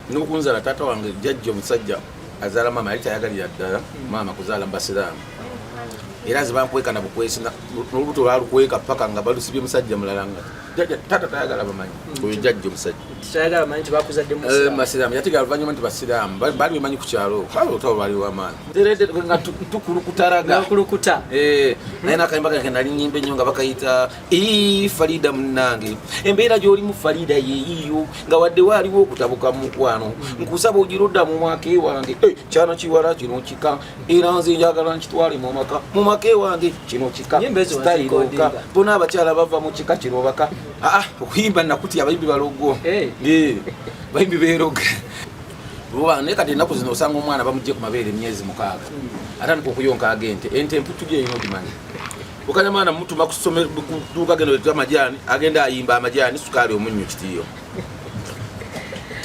n'okunzala taata wange jjajja omusajja azaala mama yali tayagalira ddala mama kuzaala mbasiraamu era zibankweka na bukwesi n'olubuto lwalukweka paka nga balusibye musajja mulala nga taata tayagala bamanyi oyo jjajja omusajja tayagala bamanyi nti bakuzadde musiraamu yategera luvannyuma nti basiraamu bali bemanyi ku kyalo kale olutalo lwali w'amaanyi teredde nga tukulukutaraga naye n'akayimba kange nali nnyimba ennyo nga bakayita Farida munnange embeera gy'olimu Farida yeeyiyo nga wadde waaliwo okutabuka mu mukwano nkusaba ogirudda mu maka ewange kyano kiwala kino kika era nze njagala nkitwale mu maka ewange kino kika sitayiroka bona abakyala bava mu kika kino baka okuyimba nakutya abayimbi balogo bayimbi beeroga naye kati ennaku zino osanga omwana bamugye ku mabeere emyezi 6 atandika okuyonka agente ente emputu gye erina ogimanyi okanyamaana mutuma ku ssomero kuduuka genda wetwa amajaani agenda ayimba amajaani sukaali omunnyo kitiyo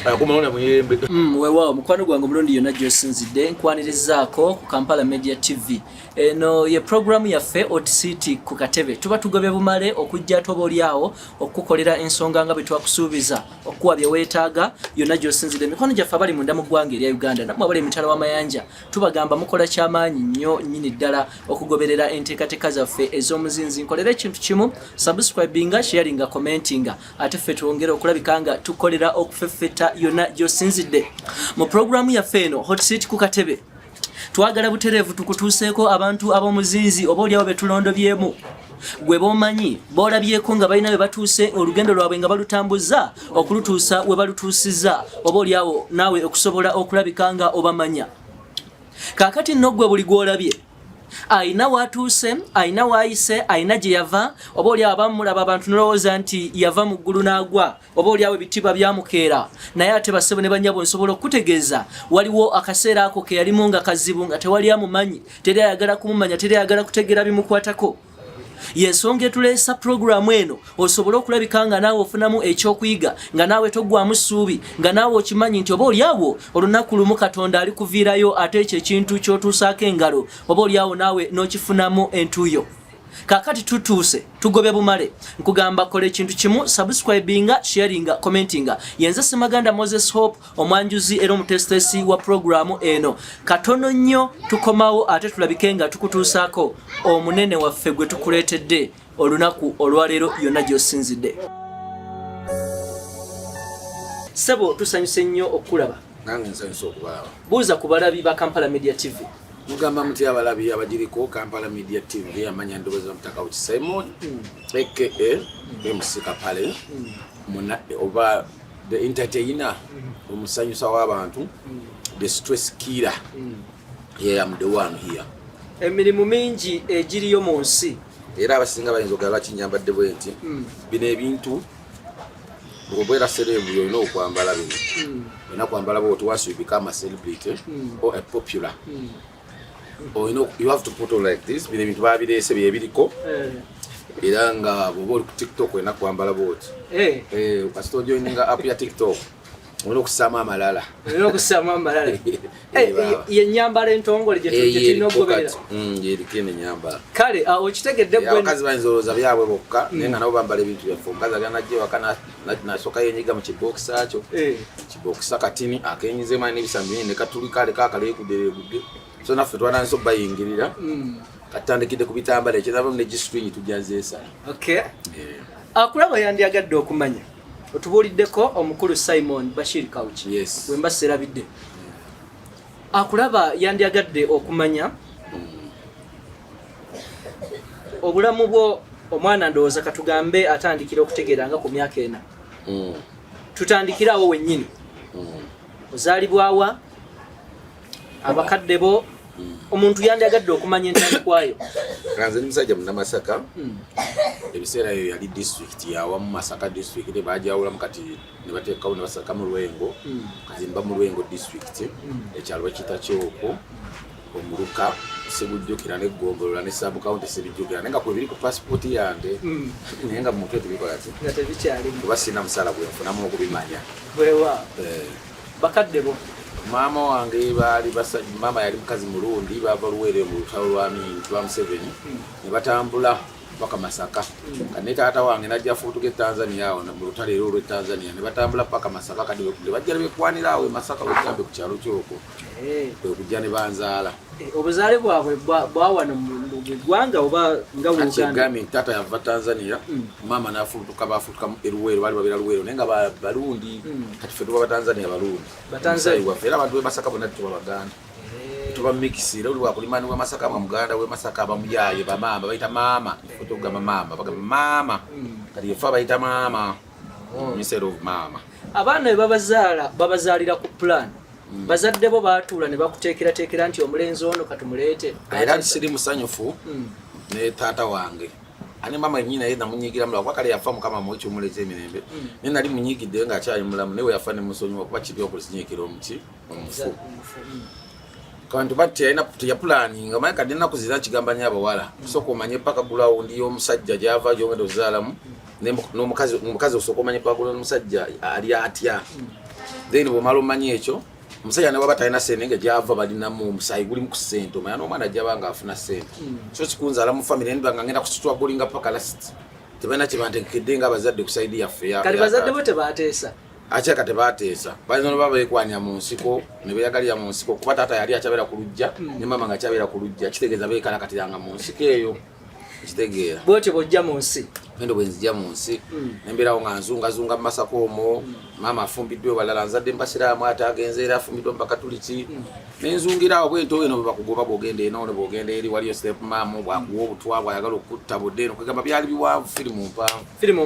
akumulona muyembe weewaawo mukwano gwange omulundi yonna gy'osinzidde nkwanirizaako ku Kampala Media TV eno ye programu yaffe Hot Seat ku katebe tuba tugobye bumale okujja toba oliawo okukolera ensonga nga bwe twakusuubiza okuwa bye weetaaga yonna gy'osinzidde emikono gyaffe abali munda mu ggwanga erya Uganda nammwe abali emitala w'amayanja tubagamba mukola kyamaanyi nnyo nnyini ddala okugoberera enteekateeka zaffe ez'omuzinzi nkolera ekintu kimu subscribinga sharinga commentinga ate ffe twongera okulabika nga tukolera okufeffeta yonna gy'osinzidde mu programu yaffe eno Hot Seat ku katebe twagala butereevu tukutuuseeko abantu ab'omuzinzi oba oliawo betulondobyemu gwe bomanyi boolabyeko nga balina we batuuse olugendo lwabwe nga balutambuza okulutuusa we balutuusiza oba oliawo naawe okusobola okulabika nga obamanya kaakati nno gwe buli gw'olabye aina watuuse aina waayise aina gye yava oba oliawo abamulaba abantu nolowooza nti yava mu ggulu n'agwa oba oliawo ebitiibwa byamukeera naye ate bassebo ne bannyabo nsobola okutegeeza waliwo akaseera ako ke yalimu nga kazibu nga tewali amumanyi teri ayagala kumumanya teri ayagala kutegeera bimukwatako yensonga etuleesa programu eno osobola okulabika nga naawe ofunamu ekyokuyiga nga naawe toggwamu ssuubi nga naawe okimanyi nti oba oliawo olunaku lumu Katonda alikuviirayo ate ekyo ekintu ky'otuusaako engalo oba oliawo naawe n'okifunamu entuuyo kaakati tutuuse tugobye bumale nkugamba kola ekintu kimu subscribinga sharinga commentinga yenze Semaganda Moses Hope omwanjuzi era omutesitesi wa programu eno katono nnyo tukomawo ate tulabike nga tukutuusaako omunene waffe gwe tukuleetedde olunaku olwaleero yonna gy'osinzidde sebo tusanyuse nnyo okulaba nange nsanyusa okubalaba buuza ku balabi ba Kampala Media TV mugamba muti abalabi abagiriko Kampala Media TV amanya ndowooza mutaka uki Simon aka MC Kapale Munna oba the entertainer omusanyusa w'abantu the stress killer I'm the one here emirimu mingi egiriyo mu nsi era abasinga bayinza okugaba kinyambadde bwenti bino ebintu obwera celebu yolina okwambala bino olina kwambala bwoti once you become a celebrity or a popular or you have to put on like this bino ebintu babireese byebiriko era nga bwoba oli ku TikTok olina kwambala bwoti kasita ojoininga app ya TikTok olina okusaamu amalala yennyambala entongole gyetulina okugoberera yeriko eno enyambala kale okitegedde gwe abakazi bayinza olowooza byabwe bokka naye nga nabo bambala ebintu byaffe omukazi agenda najja ewaka nasooka yenyiga mu kibokisa kyo kibokisa katini akenyizemu alina ebisambi bingi ne katuli kale kakaleekuddereegudde so naffe twananisa okubayingirira katutandikidde ku bitambala ekyenavamu ne gistring tujazeesa akulaba yandyagadde okumanya otubuuliddeko omukulu Simon Bashir Kauchi bwe mba serabidde akulaba yandyagadde okumanya obulamu bwo omwana ndowooza katugambe atandikira okutegeera nga ku myaka ena tutandikirawo wennyini ozaalibwawa abakadde bo omuntu yandyagadde okumanya entandikwayo kanze ni musajja Munnamasaka ebiseera eyo yali district yawamu Masaka district ne bajawulamu kati ne bateekawo ne basaka mu Lwengo kazimba mu Lwengo district ekyalo ekita kyoko omuluka sebujjukira ne Gombolola ne sub county sebujjukira nenga ku biri ku passport yange nenga mu mutwe tubikola ati nga tebikyali kuba sina musala gwe nfunamu okubimanya bwewa bakadde bo mama wange bali basajja mama yali mukazi mulundi bava luwere mu lutalo lwa Museveni ne batambula paka Masaka kane taata wange najja futuke Tanzania awo mu lutale lwo Tanzania ne batambula paka Masaka kadi we bajja bekwanira awo Masaka wekambe ku kyalo kyoko kujja ne banzaala obuzaale bwabwe bwawana mu ggwanga oba nga Uganda taata yava Tanzania mama nafutuka bafutuka eruwero bali babira Luwero nenga balundi kati fe tuba Tanzania balundi Batanzania wafera abantu be Masaka bonna tuba Baganda tuba mixira uli wakulimani wa Masaka mu Muganda we Masaka bamuyaye bamama baita mama fotoga mama bagamba mama kali yafa baita mama instead of mama abaana babazaalira ku plan bazadde bo baatuula ne bakuteekera nti omulenzi ono katumuleete era siri musanyufu ne taata wange ani mama nyina yenda munyigira mula kwakale yafa mukama mwocho muleze emirembe ne nali munyigidde nga akyali mulamu newe yafa ne musonyiwa kuba kibyo okusinyekera omuki omufu kantu batti ayina ya planning nga mayaka dina kuzira kigamba nya abawala soko omanye paka gulawo ndiyo omusajja gyava gyongendo zaalamu n'omukazi osoko omanye paka gulawo omusajja ali atya then bwomala omanye ekyo omusajja ne baba talina sente nga gyava balinamu omusayi guli mu kusente omanya n'omwana gyabanga afuna sente so kikunzaala mu family ndibanga ngenda kusitwa gulinga paka last tebalina kye bantegekedde nga abazadde ku saidi yaffe kali bazadde bo tebateesa achaka tebateesa balina baba bekwanya mu nsiko ne beyagalira mu nsiko kuba taata yali akyabera ku lujja ne mama nga akyabera ku lujja kitegeeza beekala katiranga mu nsiko eyo kitegeera bwotyo bojja mu nsi endo bwenzija mu nsi nemberawo nga nzungazunga mu Masaka omwo mama afumbiddwe balala nzadde mpasiraamu ate agenze era afumbiddwe mu bakatuliki nenzungirawo bwento eno bebakugoba bwogenda eno ne bwogenda eri waliyo step mamu bwakuwa obutwa bwayagala okutta budde eno kwegamba byali biwanvu firimu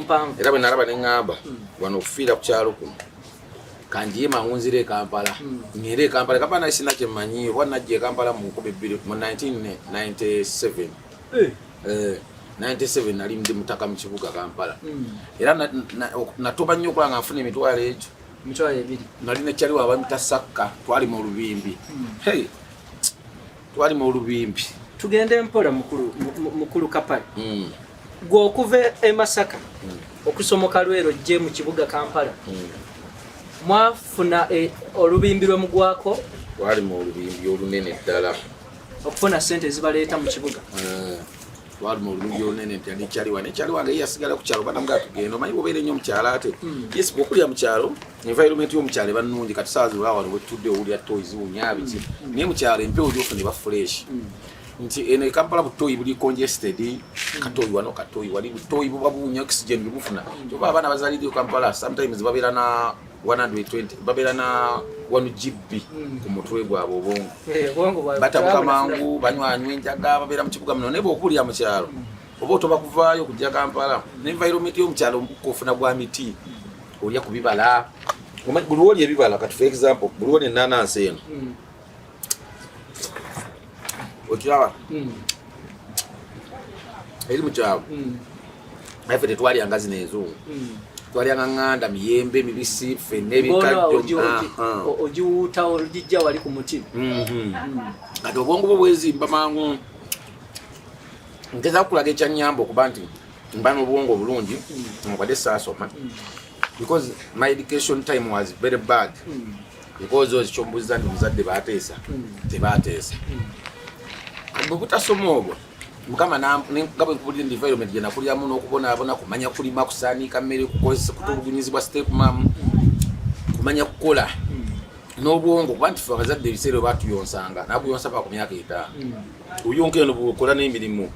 mpanvu era bwe nalaba ne ŋŋamba wano okufiira ku kyalo kuno kanjima ngunzire Kampala ngere Kampala kapa na sina kyemanyi oba najje Kampala mu 1997 97 nali ndi mutaka mu kibuga Kampala era natoba nnyo okulanga nfuna emitwalo ekyo ebiri nali nekyaliwo abamutasakka twali mu lubimbi twali mu lubimbi tugende mpola mukulu Kapale gwe okuva e Masaka okusomoka Lwero gye mu kibuga Kampala mwafuna olubimbi lwe mugwako twali mu lubimbi olunene ddala okufuna sente zibaleeta mu kibuga twali mu lubimbi olunene ntali kyaliwa nekyaliwa nga yasigala ku kyalo bana mga tugenda omanyi bobeere nnyo mu kyalo ate yes bwokulya mu kyalo environment y'omukyalo eba nnungi kati saazi olwawano bwetudde owulira toys wunyabiki naye mu kyalo empewo gyofuna eba fresh nti eno Kampala butoyi buli congested katoyi wano katoyi wali butoyi buba bunya oxygen bufuna oba abaana bazalidde Kampala sometimes babeera na 120 babeera na 1 GB ku mutwe gwabwe obwongo batabuka mangu banywanywa enjaga babeera mu kibuga muno nebo okulya mu kyalo oba otoba kuvaayo kujja Kampala n'environment y'omukyalo okufuna gwa miti olya ku bibala buli oli ebibala kati for example buli oli ennaanansi eno okiraba eri mu kyalo naye ffe tetwalyanga zino enzungu twalyanga ŋŋanda miyembe mibisi ffenne ebikajjo ogiwuuta olugijja wali ku muti kati obwongo bwo bwezimba mangu nkeza kukulaga ekyannyamba okuba nti mba n'obwongo obulungi nkwadde saasoma because my education time was very bad because ozi kyombuuziza nti muzadde baateesa tebaateesa bwe butasoma obwo mukama nga bwe kupulira environment gye nakuliramu n'okubonaabona kumanya kulima kusaanika mmere kutulugunyizibwa step mam kumanya kukola n'obwongo kuba nti ffe abazadde ebiseera batuyonsanga nakuyonsa paka ku myaka 5 oyonka eno bwekola n'emirimu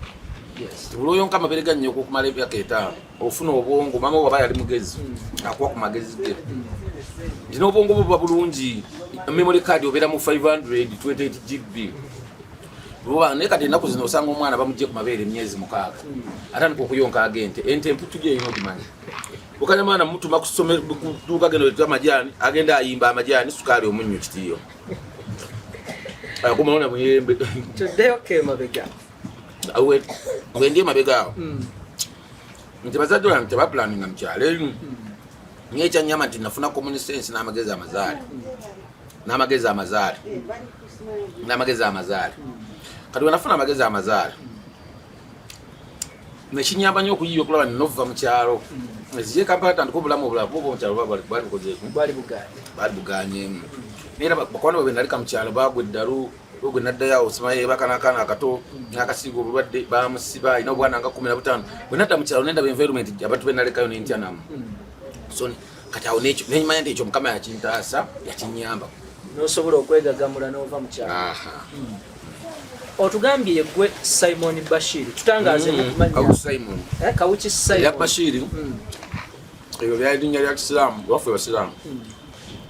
buli oyonka amabere ga nnyoko okumala emyaka 5 ofuna obwongo mama waba yali mugezi akuwa ku magezi ge nti n'obwongo buba bulungi memory card obeera mu 528 GB Ruwa ne kati ennaku zino osanga omwana bamugye ku mabeere emyezi 6 atandika okuyonka agente ente emputu gye ino gimanyi okanya mwana mutuma ku ssomero kutuuka gendo leta amajani agenda ayimba amajani sukaali omunnyo kitiyo akumulona muyembe tuddeyo mabega awe ngende mabega awo nti bazadde wange tebapulaninga mu kyalo nye ekyanyama nti nafuna common sense n'amagezi amazaali kati wanafuna amagezi amazaali nekinyamba nnyo okuyiya okulaba ninova mu kyalo eziye Kampala tandika obulamu obulala kuba mu kyalo bali buganyeemu naye bakwana bwe nalika mu kyalo bagwa eddalu ogwe naddayo osemaye bakanakana akato nakasigo obulwadde bamusiba ina obwana nga 15 bwe nadda mu kyalo nenda environment abantu benalekayo n'entyanamu so kati awo n'ekyo nemanya nti ekyo mukama yakintaasa yakinyamba n'osobola okwegagamula n'ova mu kyalo. Otugambye yeggwe Simon Bashir tutangaze mukumanya Simon Kawuki Simon ya Bashir eyo byali linnya lya Kisilamu waffe Basilamu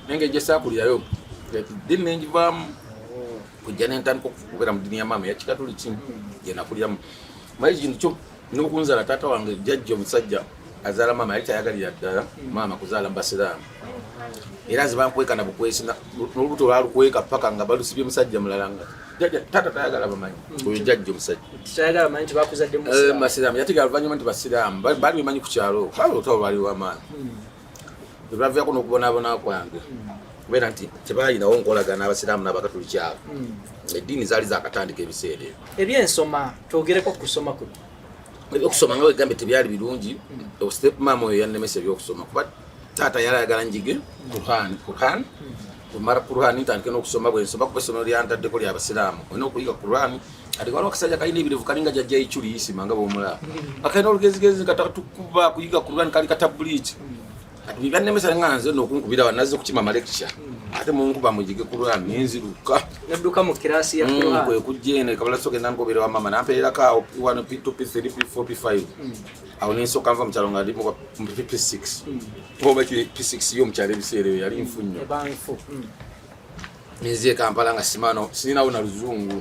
nenge jesa kuliyayo dini nenjivamu kujja n'entandika okubeera mu dini ya maama yakikatoliki ye nakuliramu mayi kintu kyo n'okunzala taata wange jjajja omusajja azaala maama yali tayagalira ddala maama kuzaala mu Basiraamu era zibankweka na bukwesi n'olubuto lwalukweka paka nga balusibye musajja mulala nga tata tayagala bamanyi oyo jjajja omusajja tayagala bamanyi nti bakuzadde mu Basiraamu yatigala luvannyuma nti Basiraamu bali bimanyi ku kyalo bali olutalo lwaliwo amaanyi ebavyako n'okubonaabona kwange kubeera nti tebalinawo nkolagana n'Abasiraamu n'Abakatoliki abo eddiini zaali zakatandika ebiseera ebyo. Ebyensoma twogereko kusoma kuno ebyokusoma nga wegambe tebyali birungi step maama oyo yannemesa ebyokusoma kuba taata yali ayagala njige Qur'an kumara Qur'an ntandike n'okusoma bwensoma kuba essomero lyantaddeko ly'Abasiraamu olina okuyiga Qur'an ati waliwo akasajja kalina ebirevu kalinga jjajja Ichuli Isima nga bw'omulaba akalina olugezigezi katatukuba kuyiga Qur'an kali katabuliiti ati byannemesa nga nze n'okunkubira wanazze kukima lecture ate munkuba mujige Qur'an nenziruka nedduka mu kirasi ya Qur'an kwe kujjene kabala soke nankobere wa mama nampeerako awo P1 P2 P3 P4 P5 awo nensoka nva mu kyalo nga ndi mu P6 oba P6 yo mu kyalo ebiseera ebyo yali nfu nnyo nzie Kampala nga simano sininawo na luzungu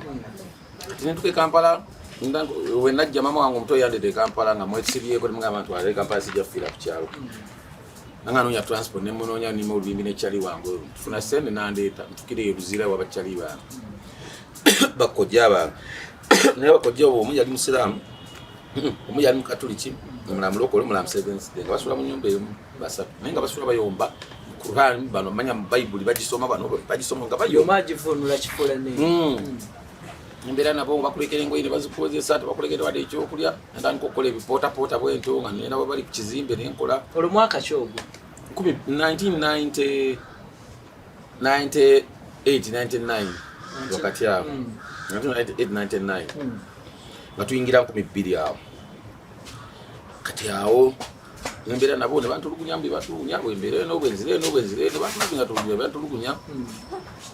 ati nentuke Kampala we najja mama wange omuto yandede Kampala nga mwesibyeko ne abantu ale Kampala sijja fira ku kyalo nanga nonya transport ne munonya ni mu lubimbi ne kyali wange tufuna sente nandeeta ntukire Luzira wa bakyali ba bakojja ba ne bakojja bo mu yali Musiraamu mu yali Mukatoliki omulamu lokole omulamu Seventh Day basula mu nyumba emu basatu nenga basula bayomba Qur'an bano manya mu Bible bagisoma bano bagisoma nga bayo magivunula kikola ne Mbera nabo bakulekere ngoyine bazikozesa bakulekere wade ekyokulya ndani kokola ebipota bwento nga nena bali ku kizimbe nenkola olumwaka kyogo 1998 99 wakati awo 1999 nga tuyingira 2002 awo kati awo mbera nabo ne bantulugunya mbi batulugunya bwembere n'obwenzire bantulugunya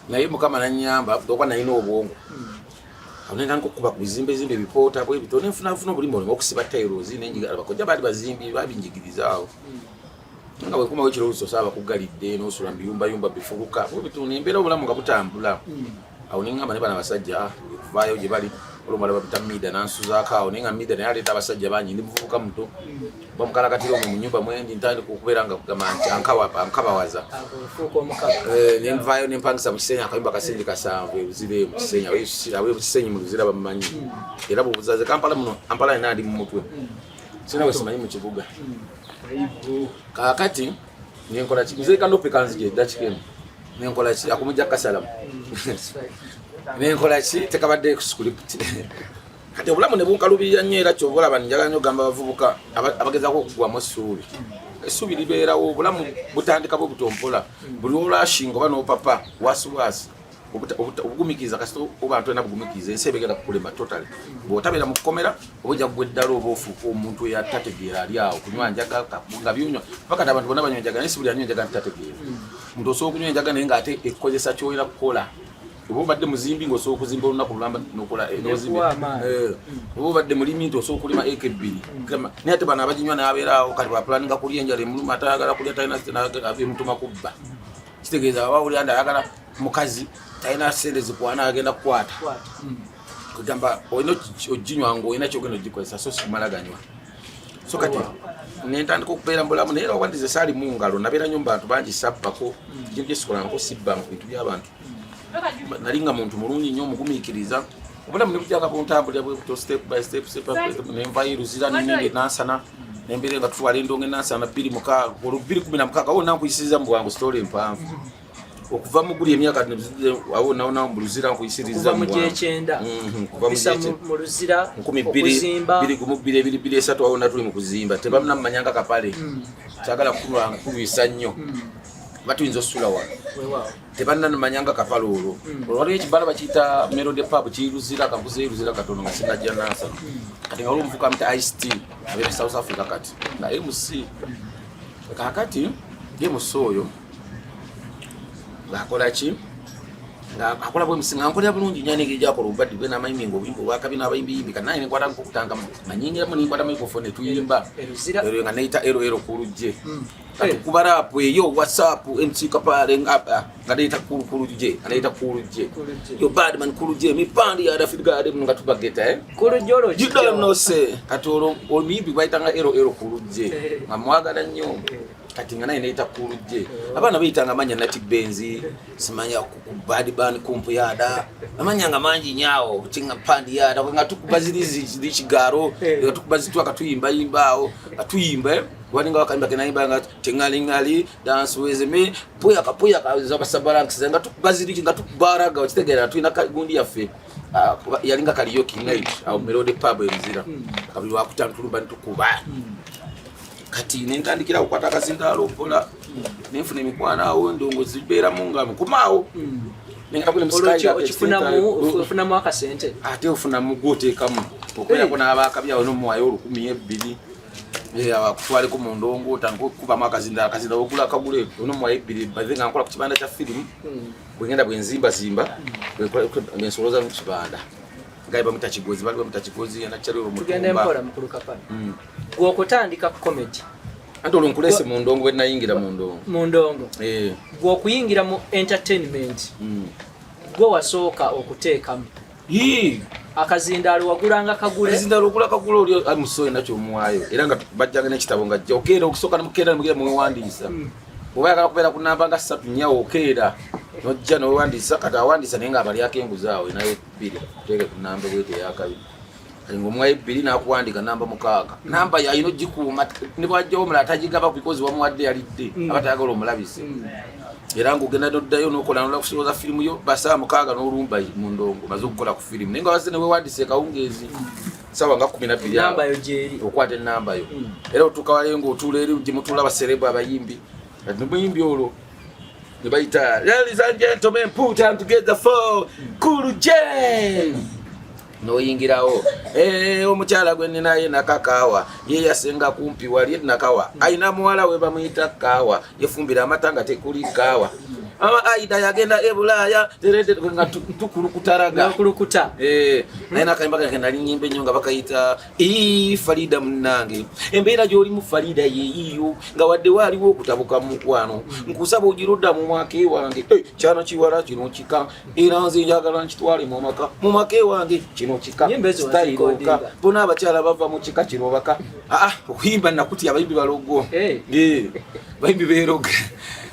naye mukama nanyamba dokwa nayina obwongo Onenga nkokuba kubizimbe bipota bwe bitone nfuna obulimbo okusiba tiles n'enjiga abakojja bali bazimbi babinjigirizawo nga bwe kuma wekiro usosaba kugalidde n'osula mbiyumba bifuruka bwe bitone mbera obulamu nga butambula awo nengamba ne bana basajja kuvayo gye bali olumala babita mida nansuzaako awo nenga mida naye aleeta abasajja bangi ndi muvubuka muto bamukalakatira mu nyumba mwendi ntandika okubeera nga kugamanti ankabawaza nenvayo nempangisa mu Kisenya akayumba kasenyi kasanvu ebuzire mu Kisenya awe Kisenyi mu Luzira bamumanyi era bubuzaze Kampala muno Kampala nandi mu mutwe sina wesimanyi mu kibuga kakati nenkola nze kandope kanzije dachikemu nenkola ki akumujja kasalamu nenkola ki tekabadde ku script kati obulamu ne bunkalubiya nnyo era kyobola banjagala nnyo gamba bavubuka abagezaako okugwamu essuubi libeerawo obulamu butandika bwe butompola buli olashinga oba n'opapa wasiwasi obugumikiriza kasita oba ntolina bugumikiriza ensi ebegenda kukulema totally bw'otabeera mu kukomera oba ojja kuggweddala oba ofuuka omuntu eyatategeera ali awo kunywa njaga nga byonywa pakati abantu bonna banywa enjaga naye si buli anywa enjaga ntitategeera omuntu osobola okunywa enjaga naye ng'ate ekkozesa ky'olina kukola oba obadde muzimbi ng'osobola okuzimba olunaku lulamba n'okola n'ozimba oba obadde mulimi nti osobola okulima eka 2 naye ate bano abaginywa n'abeeraawo kati bapulaninga kulya enjala emuluma atayagala kulya talina ave mutuma kubba kitegeeza bawulira nti ayagala mukazi talina sente zikwana agenda kukwata kugamba olina oginywa ng'olina kyogenda ogikozesa so simalaganywa so kati nentandika okubeera mbulamu naye era oba nti ze saali mu ngalo nabeera nnyo mu bantu bangi sabbako kintu kyesikolanko sibba mu bintu by'abantu nali nga muntu mulungi nnyo omugumiikiriza obulamu ne bujjaka buntambulira bwe buto step by step nenvayo Luzira n'ennenge nansana nembeera nga tutwala endongo enansana 2016 awo nankuyisiriza mu bwangu story empanvu okuva mu guli emyaka awo nawo mu Luzira nkuyisiriza mu gy'ekyenda kuva mu Luzira okuzimba 2023 awo natuli mu kuzimba tebamuna mmanyanga Kapale kyagala kulwisa nnyo batuyinza osula wano tebanna manyanga Kapale olwo waliwo ekibala bakiyita Melody Pub kiruzira kabuze katono nga sinajja nasa kati nga olumuvuka mta iced abe South Africa kati na MC kakati ye musoyo bakola ki nga akola bwe msinga nkola bulungi nyane gija ko rubadi bwe na mayimingo bimbo wakabina abayimbi kana ne kwata nkutanga manyingira mu ni kwata microphone tuyimba ero nga neita ero kuluje kubara hapo yo WhatsApp MC Kapale ngapa ngadaita kuluje anaita kuluje yo badman kuluje mipandi ya David Gade nga tubageta kulujoro you don't know say katoro olmibi baitanga ero kuluje ngamwagala nnyo kati ngana inaita kuluje abana bayitanga manya nati benzi simanya kubadi bani kumpu yada amanya ngamanji nyao tinga pandi yada nga tukubazirizi zikigaro nga tukubazitwa katuyimba yimbao atuyimbe waninga wakamba kenaimba nga tingalingali dance with me puya ka zabasabaranks nga tukubazirizi nga tukubaraga wakitegera tuina gundi yafe yalinga karaoke night au Melody Pub emzira kabili wakutantuluba ntukuba kati nentandikira kukwata kasindalo pola nefune mikwana awo ndongozi bera munga kumaawo ningabule msikaja ofuna mu akasente ate ofuna mugote kamu okwera kuna abakabya ono mwayo 12 abakutwale ku mundongo tanko kuba makazinda okula kagule ono mwayo 2 bazinga nkola ku kibanda kya film bwengenda bwenzimba ngensoloza mu kibanda ngaiba mutachigozi bali mutachigozi anachari mu tugende mpora mukuru Kapale gwokutandika comedy ando lonkulese mu ndongo we nayingira mu ndongo gwokuyingira mu entertainment gwo wasooka okuteekamu akazindalo wagulanga kagule akazindalo okula kagule oli amusoye nakyo omwayo era nga bajjanga n'ekitabo nga jokera okusooka namukera mugira muwandiisa oba yakala kubeera ku namba nga 3 nyawo okera nojja n'owandisa kati awandisa naye nga abalyako enguzaawe nayo 2 tege ku namba bwete yakabiri ngo mwaye 2 nakuwandika namba 6 namba yayino gikuuma ne bwajjawo omulala atagigaba because wamuwadde yalidde abatayagala omulabise era ng'ogenda noddayo n'okola nola kusoboza firimu yo basa 6 n'olumba mu ndongo maze okukola ku firimu naye nga wazze ne weewandise kawungeezi sawa nga 12 namba yo gyeri okwata ennamba yo era otuuka waleyo ng'otuula eri gye mutuula abaserebu abayimbi kati muyimbi olwo Nebaita, ladies and gentlemen, put them together for Cool J. No yingirawo. Omukyala gwe ninaye nakakawa. Ye yasenga kumpi wali nakawa. Aina muwala we bamuyita kawa. Yefumbira amatanga tekuli kawa. Ama aida yagenda ebulaya terede nga tukulukutaraga. Kulukuta. Naina kaimba kagenda linyimbe nyonga bakayita Farida Munange. Embeera gyoli mu Farida yeyiyo nga wadde waliwo okutabuka mu kwano. Nkusaba ogirodda mu mwake wange. Kyano kiwala kino kika. Era nze njagala nkitwale mu make wange kino kika. Stayiroka. Bona abakyala bava mu kika kino baka. Okuyimba nakuti abayimbi balogo. Bayimbi beeroga.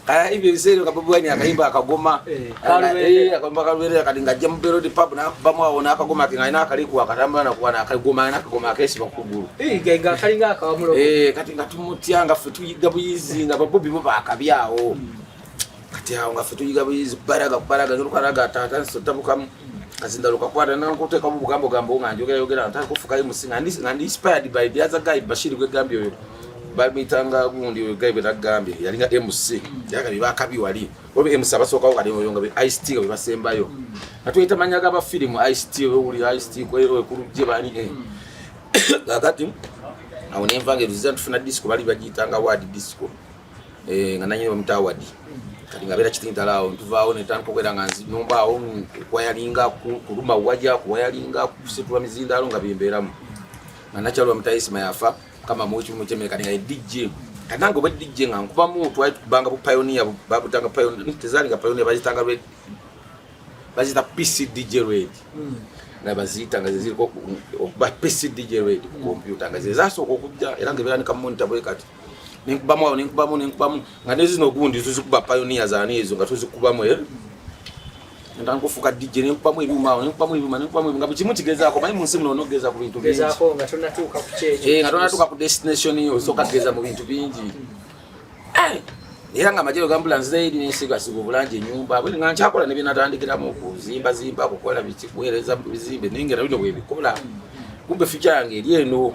Ibyo bisero kabubwani akayimba akagoma akagoma kalwere akalinga jamu Melody Pub na bamwa ona akagoma kinga akaliku akatambana kuwana akagoma akesi bakuguru genga kalinga akawamulo kati ngatumutyanga fe tuyiga buyizi nga babobi bo bakabyawo kati awo nga fe tuyiga buyizi baraga nukaraga tata sotabukamu kazinda lukakwata nankuteka mu bugambo nga njogera nataka kufuka imusinga ndi inspired by the other guy Bashiri gwe gambye oyo bamitanga gundi oyo guy betagambye yalinga MC yakabi bakabi wali obe MC abasoka ko kali oyonga be ICT we basembayo atuyita manyaga ba film ICT we uli ICT ko ero kuruje bani gagati awo nemvange result funa disco bali bagitanga wadi disco nga nanyi bamta wadi kali ngabera kitindalawo ntuvaawo netanko kwera nganzi nomba awo kwayalinga kuluma wajja kwayalinga kusitwa mizindalo ngabimberamu nanachalo mtaisima yafa kama mochi mucheme kani DJ kanango ba DJ ngankuba mu twai banga bu pioneer babutanga pioneer tezali nga pioneer bazitanga bazita PC DJ ready na bazita nga zizili ko ba PC DJ ready computer nga zizaso ko kujja era ngebera ni kamonta boy kati ninkubamu nganezi no gundi tuzikuba pioneers ani ezo nga tuzikubamu ndango fuka DJ ninkubamu ibuma ngabe kimutigeza ko bayi munsi muno nogeza ku bintu bingi geza ko nga tonatuka ku cheche nga tonatuka ku destination yo so kageza mu bintu bingi era nga majero ga ambulance zaidi nisiga sigo bulanje nyumba bwe nga nchakola ne binatandikira mu kuzimba kukola bichikueleza bizimbe ninge nabino bwe bikola kumbe fichange lyeno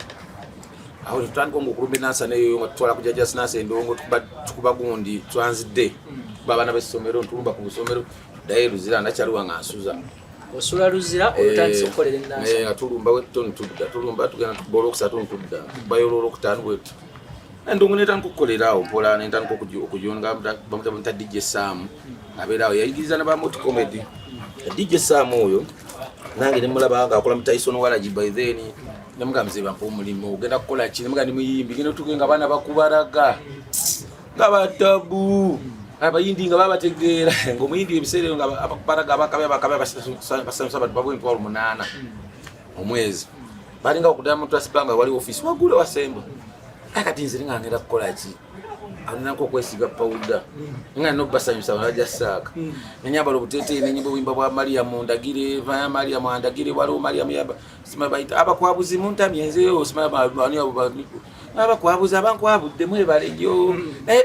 aho tutandiko ngokulumbe nasa neyo twala kujaja sinase ndongo tukuba gundi transit day babana b'essomero ntulumba ku busomero daye Luzira ndakyaliwa nga nsuza osula Luzira olutandise okukolera ennansi nga tulumba wetoni tudda tulumba tugenda tubola okusatu tudda bayolola okutaano bwetu ndongo netandika okukolerawo mpola netandika okujonga bamuta DJ Sam abeerawo yayigiriza ne bamoti comedy DJ Sam oyo nange nemulaba nga akola mu Tyson Walaji by then nemugamze bampa omulimu ogenda kukola ki nemuga ndi muyimbi genda tugenga abaana bakubalaga nga batabu abayindi nga babategeera ng'omuyindi ebiseera nga abakubalaga abakabe basanyusa abantu babwe 8 omwezi balinga okuddamu muntu asipanga wali office waggule wasemba akati nzire nga ngenda kukola ki alina okwesiga powder nga no basanyusa walaja saaka nenyambala obuteeteeyi nenyimba obuyimba bwa Mariamu ndagire vaya Mariamu andagire waliwo Mariamu yaba sima bayita abakwabuzi muntamyenzeyo sima bani abakwabuzi abankwabudde mwebale nnyo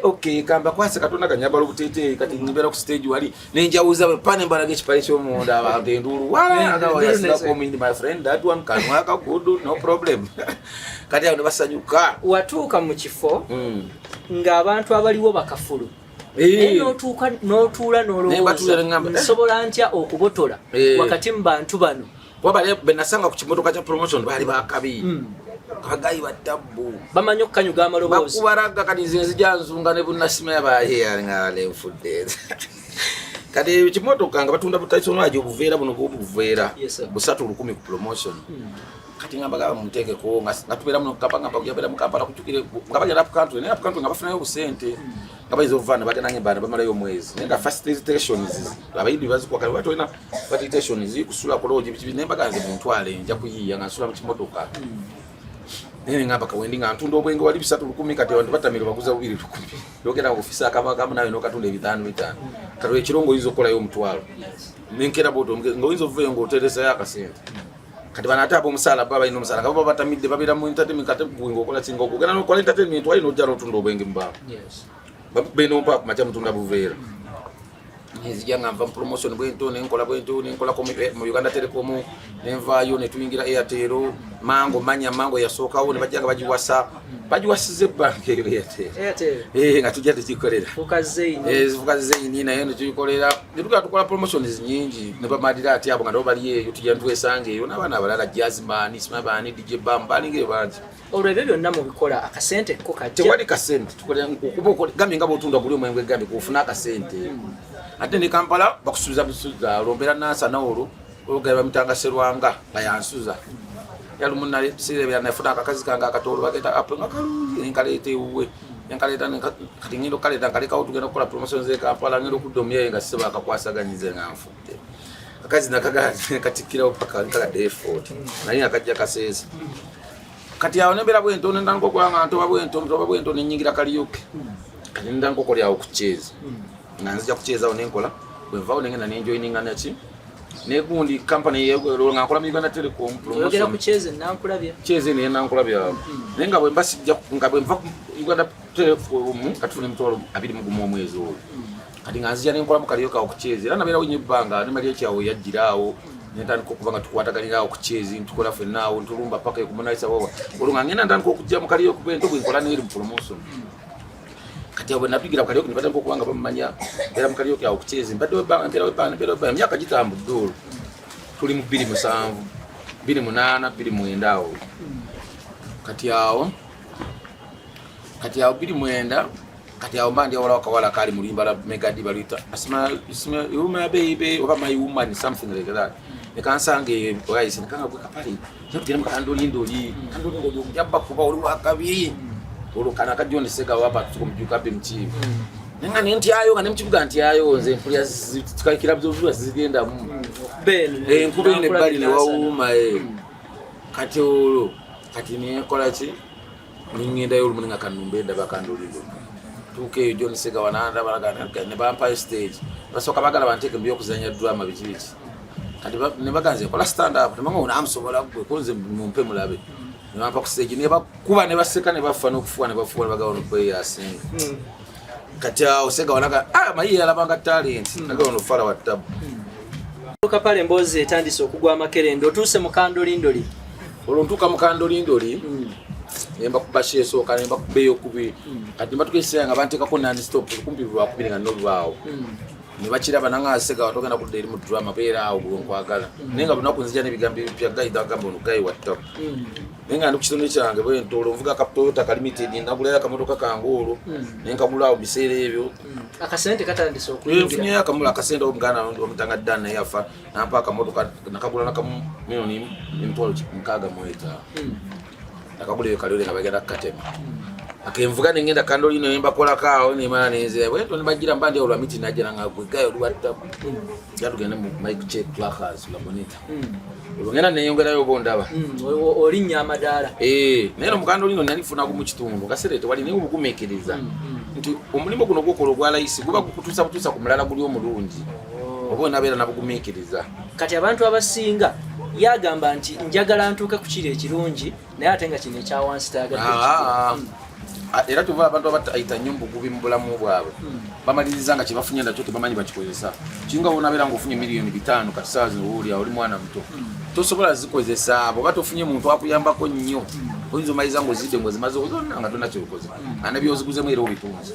okay kamba kwase Katonda kanyambala obuteeteeyi kati nyimbera ku stage wali nenjawuza pane mbalaga ekipale ky'omunda abantu endulu wala nga wayasina komindi my friend that one can work good no problem kati awo ne basanyuka watuuka mu kifo ng'abantu abaliwo bakafulu n'otuula n'olowooza nsobola ntya okubotola wakati mu bantu bano wabale benasanga ku kimotoka kya promotion baali bakabi abagayi badabbu bamanyi okukanyuga amaloboozi bakubaraga kati nze nzijanzunga ne bunnasima yabaye nga lenfudde kati kimotoka nga batunda Tyson Walaji obuveera buno buveera busatu 10 ku promotion kati ngamba gaba muntekeko nga tubeera muno Kampala kujabera mu Kampala kuchukire nga bagenda up country nga bafunayo obusente nga bayizo vana bagenda ngembana bamalayo omwezi nga facilitations abayimbi bazikuwa kali watu ina facilitations kusula ku lodge bibi nemba ganze muntwale nja kuyiya nga nsula mu kimotoka nene ngamba kawendi nga ntunda obwenge wali 310 kati abantu batamiro baguza 210 yogera ofisa kama nawe no katunda 5 kati ekirongo yizo kola yo mutwalo nenkera boto ngo yizo vuyo ngo teresa yakasente kati banata abo musala baba ino musala ngabo batamidde babira mu entertainment kati bwingo kola singo kugana no kola entertainment wali no jalo tundo obwenge mbaba beno mpa macha mutunda buveera nzija ngamba promotion bwento nenkola mu Uganda Telecom nenvayo netuyingira Airtel mango yasookawo ne bajjanga bagiwasize bank eyo Airtel nga tujja tukikolera fukazeini naye netuyikolera netukola promotions nyingi ne bamadira ati abo nga ndo bali eyo tujja ntwesange eyo n'abaana abalala Jazzman Smabani DJ Bambalinge bangi olwebyo byonna mu bikola akasente ko kajja tewali kasente tukolera okuba gambi nga botunda guli omwenge gambi kufuna akasente ate ne Kampala bakusubiza busuza lombera nasa naolo ogaba mitanga serwanga bayansuza yalu Munna sire bya nafuna akakazi kanga akatolo bageta apo ngakalungi enkalete uwe enkaleta kati ngiro kaleta kaleka utugenda kola promotions ze Kampala ngiro kudomye nga seba akakwasaganyize ngamfudde akazi nakaga katikira opaka nkala default nani akajja kasese kati yawo nembera bwento ndango kwanga ntoba bwento nenyingira kaliyoke kati ndango kolya okucheza nanzija kucheza onenkola bwevao nengena nenjoyininga nachi negundi company yego ngakola mu Uganda Telecom promotion yogera kucheze nankulabya cheze ne nankulabya nenga bwe mbasijja ngabwe mva Uganda Telecom katufune mtolo 2 omwezi oyo kati nganzija nenkola mu kaliyoka okucheza era nabera winyibanga ne mali ekyawo yajjirawo netandika okubanga tukwataganira okuchezi ntukola fennawo ntulumba paka kumunayisa wawa olunga ngena ndandika okujja mu kaliyoka bwento bwenkola neri mu promotion kati abo napigira kaliyoka nibatandika okubanga bamanya era mu kaliyoka okuchezi mbadde webanga myaka gitambudde tuli mu 2007 2008 2009 awo kati awo 2009 kati awo mbandi awala wakawala kali mulimba la megadi balita asma yuma baby oba my woman something like that nekansange oyise nekanga kwa Kapale yabutira mu kandoli ndoli yabba kuba oli wakabi olukana kajoni sega wapa tukumjuka be mchivi nenga nenti ayo ngane mchivuga nti ayo nze mpulya tukakira byo zigenda ben nkubene bali ne wauma kati olo kati ne kola chi ningenda yolu muninga kanumbe ndaba kandoli tuke John Sega wananda baragana ne bampa stage basoka bagala banteke mbiyo kuzanya drama bichichi kati ne baganze kola stand up temango unamsobola gwe konze mumpe mulabe ne bampa ku stage ne bakuba ne baseka ne bafana okufuwa ne bafuwa bagawo no play asinga kati Sega wanaga mayi alabanga talent nagawo no fala watabu Kapale Emboozi etandise okugwa amakerendo otuse mu kandolindoli olontuka mu kandolindoli nemba kubasha esooka nemba kubeyo kubi kati mbatukesera nga bantekako non stop kumpi lwakubiri nga nolwawo nebakiraba nangasega watogenda kudda eri mu drama beera awo bwenkwagala naye nga lunaku nzija n'ebigambo ebipya gayida agamba ono gayi wattako naye nga ndi ku kitonde kyange bwentolo nvuga ka Toyota ka limited nagulayo akamotoka kange olwo naye nkagulaawo mu biseera ebyo akasente katandise okuyingira nfunyeyo akamula akasente omuganda omutanga ddan naye yafa nampa akamotoka nakagula nakamu milioni emitwalo 65 nakaguleyo kalole nga bagenda Katemba akemvuga nengenda kandolino nembakola kawo nemala neze bwento nibagira mbandi olwa miti najja nga gwegayo luwatta yatugende mu mic check placards la bonita ngena neyongerayo bondaba olinya amadala naye omukandolino nalifuna mu kitundu kaserete wali niwe bukumekereza nti omulimo guno gwokola ogwa layisi guba gukutusa ku mulala guli omulungi oba onabeera nabugumekereza kati abantu abasinga yagamba nti njagala ntuuke ku kiri ekirungi naye ate nga kino ekyawansi tayagadde era tuva abantu abatayita nyumbu gubi mu bulamu bwabwe bamaliriza nga kyebafunye nakyo tebamanyi bakikozesa kinga wonabeera nga ofunye milioni 5 kasaazi owulya oli mwana muto tosobola zikozesa bwoba tofunye muntu akuyambako nnyo oyinza omaliza ngaozidde ngaozimaze ozonna nga tonna kyobikoze ane byoziguzemu era obitunze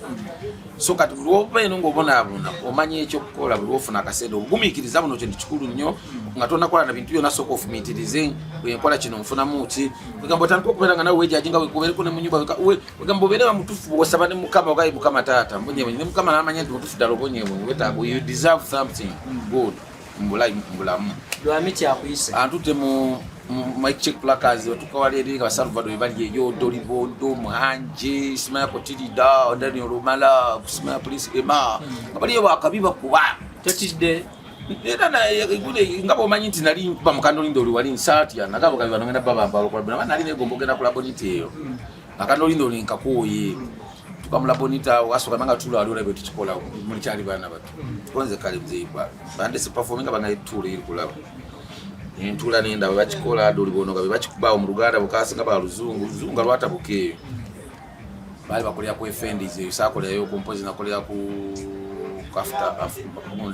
so kati buli oba eno ngaobonaabona omanya ekyokukola buli ofuna akasente obugumiikiriza buno kintu kikulu nnyo nga tonakola na bintu byonna sooka ofumiitirize enkola kino nfunamu ki wegamba otandika okubeera nga nawe wejaji nga wekubeereko ne mu nyumba wegamba obeere bamutufu bwosaba ne mukama ogayi mukama taata mbonyebonyi ne mukama namanya nti mutufu ddala obonyebonyi wetaaga you deserve something good mbulamu lwami kyakuyise antute mu mic check placards tukawalere nga basalvador bali eyo dolibondo muhanje simaya kotirida ndani olumala kusimaya police ema abali bakabiba kuba totidde era na igule ngabo manyi nti nali ba mukandolindo oli wali nsati anagabo kabiba ngenda baba mbalo kwa bana nali negombo genda kula bonite eyo akandolindo linka kuyi tukamula bonita wasoka manga tula ali olebe tukikola muri cyali bana bato konze kale mzeyibwa bande si performinga banga itule iri kulaba ntula nenda bakikola dolibono nga bakikubawo mu Luganda bukasinga ba luzungu lwata bukeyo bali bakolya ku FNDs yusakolya yo composer nakolya ku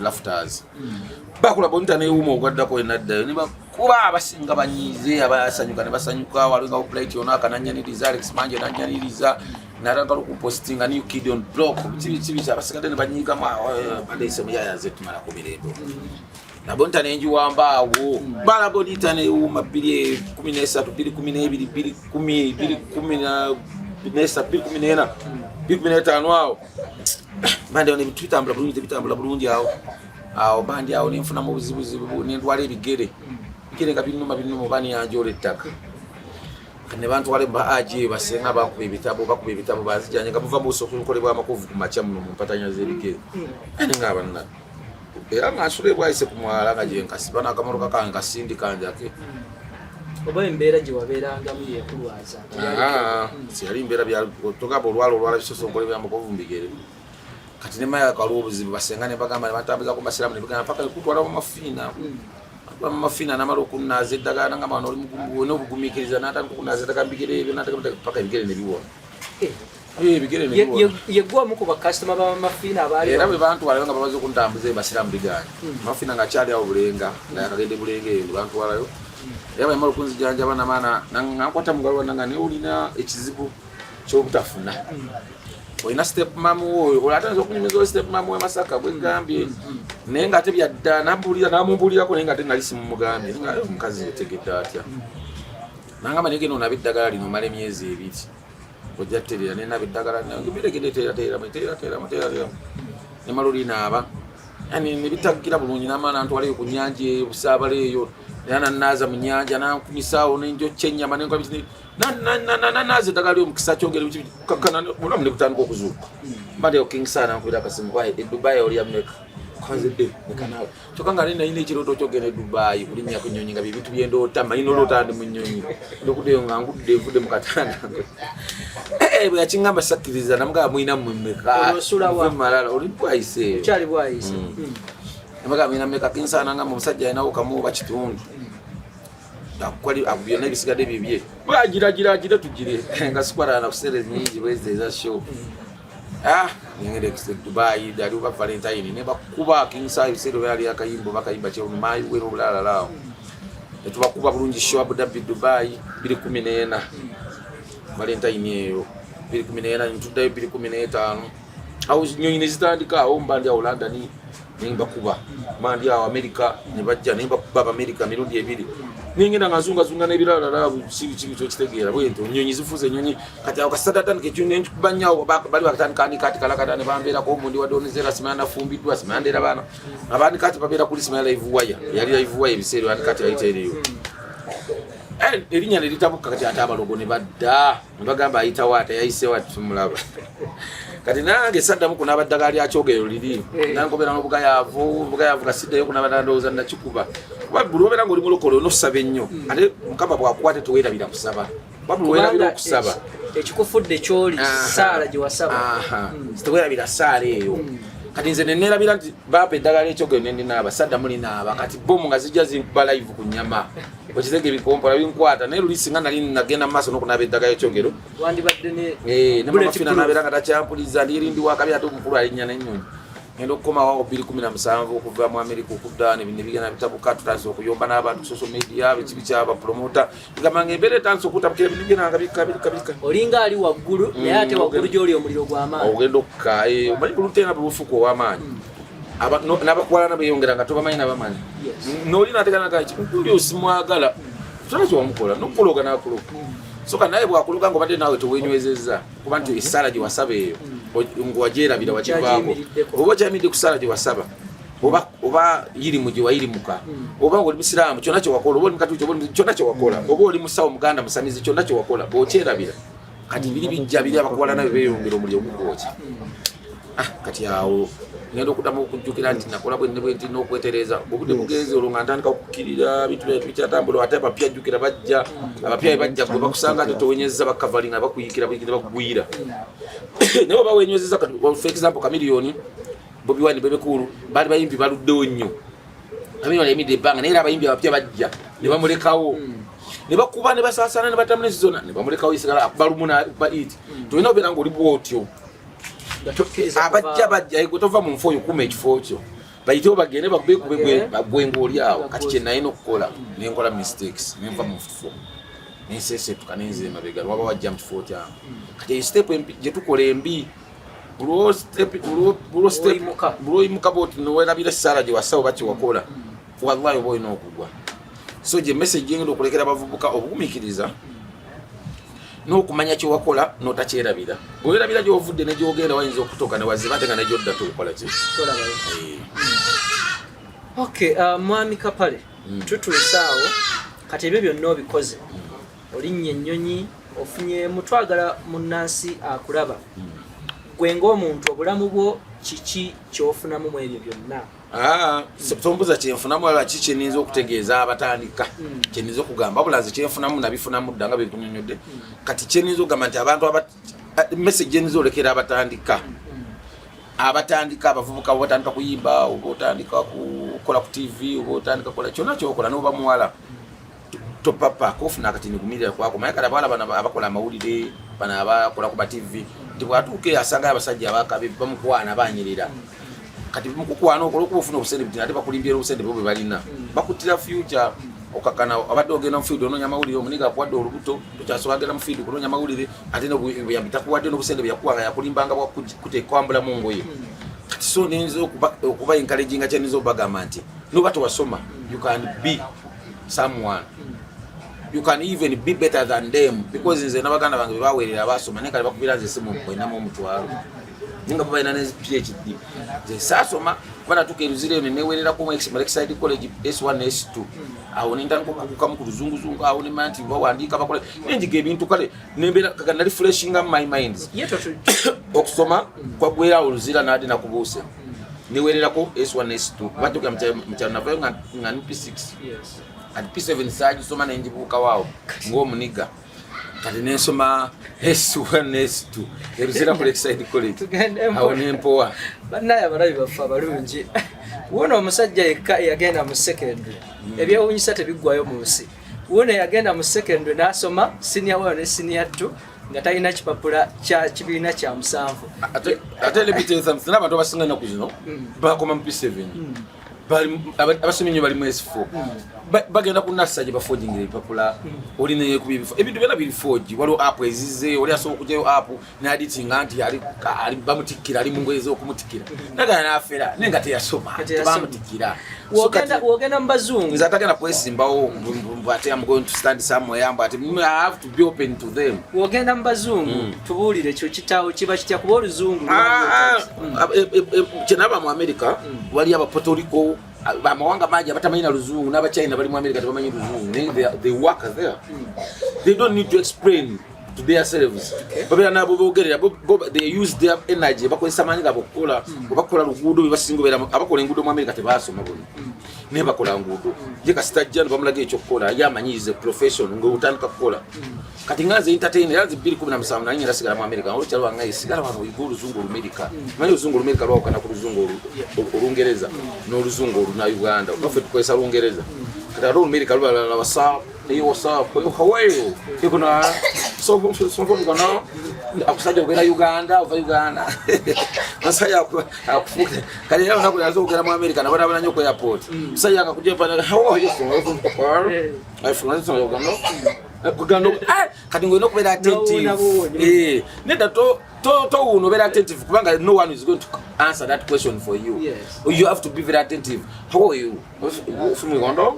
lafters bakula bonita ne umo ogwadda ko enadda ni bakuba abasinga banyize abasanyuka ne basanyuka walinga plate yona kananyaniriza Alex Manje nanyaniriza naranga ku postinga new kid on block tibi abasinga ne banyiga ma bade semu yaze tumala ku mirendo na bonita nenji wamba awo bala bonita ne uma 13 12 12 15 wao bande one bitambula bulungi awo bandi awo nenfuna mu buzibuzibu nendwala ebigere nga binuma bani yanjole ettaka kane bantu wale baaje basenga bakuba ebitabo bazijanye nga muva mu sokolebwa amakovu ku macha muno mpatanya zebigere nga banna era ngasule bwaise kumwala nga je nkasibana akamoroka kange kasindi kanjake oba embeera gye wabeerangamu yekulwaza siyali mbeera byatogaba olwala bisosokolebwa amakovu mbigere kati ne maya kalwo obuzibu basenga ne bagamba ne batambuza ku basiramu ne bagamba paka kutwala mu mafina namala okunaza eddagala nga bano oli mugumu n'obugumikiriza n'atandika okunaza eddagala mbigere ebyo n'atandika paka ebigere ne biwona ebigere ne biwona yeggwamu ku bakasitoma b'amafina abaali era bwe bantu walayo nga babaze okuntambuza basiramu biganye amafina nga kyali awo bulenga nga yakagende bulenga eyo bantu walayo era bamala okunzijanjaba namaana nankwata mugalwa nanga ne olina ekizibu ky'obutafuna olina step mamu oyo olatanza okunyumiza step mamu w'Masaka bwegambye naye nga ate byadda namumbulirako naye nga ate nali simumugambye nga omukazi yetegedde atya nangamba naye genda onaba eddagala lino omala emyezi 2 ojja terera naye naba eddagala biregedde teerateera nemala olinaaba nebitagira bulungi namaana ntwalayo ku nyanja busaabala eyo era nanaaza mu nyanja nankumisaawo nenjokya ennyama nanaza eddagala ly'omukisa kyongere mulamu ne kutandika okuzuuka mbateyo king sana nkubira akasimu edubayi oli ameka kwanzedde nekanawe kyokka nga nalina ekirooto kyogenda edubayi kulinnya ku nnyonyi nga bibintu byendoota malina oloota ndi mu nnyonyi ndokuddeyo nga ngudde nvudde mu katanda bwe yakingamba sakkiriza namugamba mulina mmeka malala oli bwayise kyali bwayise namugamba mulina mmeka king sana nga omusajja alinawo kamuba kitundu byonna ebisigadde bibye bagiragira tugire nga sikwarana kuseera nyingi bwezi eza show ngende Dubai dali ba Valentine ne bakuba king size sero yali akayimbo bakayimba kye onumayi wero bulala lawo etubakuba bulungi show Abu Dhabi Dubai 2014 Valentine eyo 2014 ntuddayo 2015 awo nyonyi ne zitandika awo mbandi awo London nimba kuba mandi awo America ne bajja nimba kuba America mirundi ebiri ningenda ngazunga n'ebirala labu kibi kyo kitegeera bwento nyonyi zifuze nyonyi kati awo kasatatan ke kyune banyawo bali bakatandika ni kati kala ne bambera ko mundi wa donizera simana fumbidwa simandera bana abandi kati babera kuli simana live wire yali live wire bisero ati kati ayitereyo erinya litabuka kati atabalogo ne badda mbagamba ayita wata yayise watu mulaba kati nange saddamu kuna abaddagali akyogero liri nangobera n'obugayavu kasiddeyo kuna badandoza nakikuba wabulu obera ng'oli mulokole onosaba ennyo ate mukama bwakukwate teweerabira kusaba wabulu weerabira okusaba ekikufudde kyoli saala gye wasaba teweerabira saala eyo kati nze nenerabira nti bapa eddagala ekyogero nendinaaba saddamu linaaba kati bomu nga zijja zinkuba live ku nnyama okitege ebikompola binkwata naye luli singa nali nagenda mu maaso n'okunaaba eddagala ekyogero wandibadde ne mamafina nabeera nga takyampuliza ndiyerindi wakabi ate omukulu alinnya n'ennyonyi ngenda okukomawo 2017 okuva mu America okudda ne bigenda bitabuka tutandise okuyomba n'abantu social media bikibi kyaba promota ngamba ng'embeera etandise okutabukira bintu bigenda nga bika olinga ali waggulu naye ate waggulu gy'oli omuliro gw'amaanyi ogenda okka omanyi bulutena bulufuku ow'amaanyi n'abakwalana beyongera nga tobamanyi n'abamanyi n'oli nategana kaki nkuli osimwagala tona kyewamukola n'okuloga n'akuloga soka naye bwakuluga ng'obadde naawe tewenywezezza kuba nti esaala gye wasaba eyo ng'wagyerabira wakivaako oba okyamidde ku saala gye wasaba oba yirimu gye wayirimuka oba ng'oli musiraamu kyonna kyewakola oba oli mukatuliki kyonna kyewakola oba oli musawo muganda musamizi kyonna kyewakola bw'okyerabira kati biri bijja biri abakwala nabe beeyongera omuliro ogugwokya kati awo ngenda okuddamu okujjukira nti nakola bwenti n'okwetereza obudde bugenze olwo nga ntandika okukkirira bintu bikyatambula ate abapya jjukira bajja abapya bajja gwe bakusanga ate towenyezeza bakavali nga bakuyikira bakugwira naye oba wenyezeza for example Kamiliyoni Bobi Wine Bebekulu baali bayimbi baluddewo nnyo Kamiliyoni yayimidde ebbanga naye era abayimbi abapya bajja ne bamulekawo ne bakuba ne basaasaana ne batamu nezizona ne bamulekawo isigala balumuna baiti tolina obeera ng'oli bwotyo abajja gwe tova mu nfu oyo kuma ekifo kyo bayitewo bagende bagwenga oli awo kati kye naye n'okukola nenkola mistakes nenva mu kifo nensesetuka nenza emabega lwaba wajja mu kifo kyange kati eyo step gye tukola embi bulwoyimuka bwoti nowerabira esaala gye wasawo bakyewakola wallahi oba olina okugwa so gye message ngenda okulekera abavubuka obugumiikiriza n'okumanya kyewakola n'otakyerabira bwewerabira gy'ovudde ne gy'ogenda wayinza okutoka ne waziba ate nga nejyodda tokola ki mwami Kapale tutuuse awo kati ebyo byonna obikoze olinnya ennyonyi ofunye mutwagala munnansi akulaba gwe ng'omuntu obulamu bwo kiki kyofunamu mu ebyo byonna tombuza kyenfunamu wala ki kyeninza okutegeeza abatandika kyeninza okugamba bulanze kyenfunamu nabifunamu dda nga bekunyonyodde kati kyeninza okugamba nti abantu message eninza olekera abatandika abavubuka oba otandika kuyimba oba otandika kukola ku TV oba otandika kola kyonna kyokola n'oba muwala topapa kofuna akatini kumirira kwako maye kati abawala bano abakola amawulire bano abakola ku ba TV nti bwatuuka asanga abasajja abakabe bamukwana banyirira kati mukukwana okuba ofuna obusente butina ate bakulimbyera obusente bwe balina bakuttira future okakana abadde ogenda mu field onoonya amawulire omuniga akuwadde olubuto tokyasobola agenda mu field kunoonya amawulire ate nobuyambi takuwadde n'obusente bwe yakuwanga yakulimbanga bwakutekwambula mu ngoye kati so ninza okuba encouraginga kyeninza obagamba nti noba tewasoma you can be someone you can even be better than them because nze n'abaganda bange bebaweerera abasoma naye kale bakubira nze esimu mukwenamu omutwalo ninga babalina ne PhD nze saasoma kuba natuuka eruzire eno neweererako mu Lakeside College S1 S2 awo nentandika okukukamu ku luzunguzungu awo nemanya nti bawandiika bakola nenjiga ebintu kale nembeera kagana refreshinga my minds okusoma kwagwera awo oluzira naade nakubuuse neweererako S1 S2 batuuka mukyalo navayo nga ni P6 at P7 sagisoma nenjibuuka waawo ng'omuniga kati nensoma S1 S2 eruzira ku Lakeside College awo nempowa bannaye abalabi baffe abalungi wuno omusajja yekka yagenda mu secondary ebyewuunyisa tebiggwayo mu nsi wuno yagenda mu secondary n'asoma senior 1 ne senior 2 nga talina kipapula kya kibiina kya 7 ate lebiteesa n'abantu abasinga ennaku zino bakoma mu P7 abasomye bali mu S4 bagenda ku nasa gye bafojingira epapula oli ne ku bifo ebintu byonna biri forge waliwo app ezize oli asobola okugyayo app n'aditinga nti ali bamutikira ali mu ngoye z'okumutikira nagana n'afera naye nga teyasoma bamutikira wogenda mu bazungu nze atagenda kwesimbawo ate I'm going to stand somewhere but I have to be open to them. Wogenda mu bazungu tubuulire ekyo kitaawo kiba kitya kuba oluzungu kyenaba mu America wali aba Puerto Rico amawanga mangi abatamanyi na luzungu n'abachina bali mu America tebamanyi luzungu they work there. They don't need to explain to their selves. Babera nabo bogerera they use their energy bakozesa manyi gabo kukola bakola luguudo bibasingo bera abakola enguudo mu America tebasoma buli ne bakola nguudo je kastajja bamulage ekyo kukola yamanyize profession ngo utandika kukola kati ngaze entertainer yanzi 2017 na nyinyi rasigala mu America ngo cyalwa ngai sigala wano iguru luzungu lu America manyi luzungu lu America lwa kana ku luzungu olungereza no luzungu na Uganda bafe tukozesa lungereza kati alo America lwa la wasa what's up? How are you? You gonna so gonna akusaje kugera Uganda ova Uganda masaya akufuka kali leo nakula kugera mu America na bana nyoko airport musaya akakuje pana how are you from Kapale I from Uganda kugando kati ngoino kubera attentive nenda to uno very attentive kubanga no one is going to answer that question for you. Yes. You have to be very attentive. How are you? From Uganda?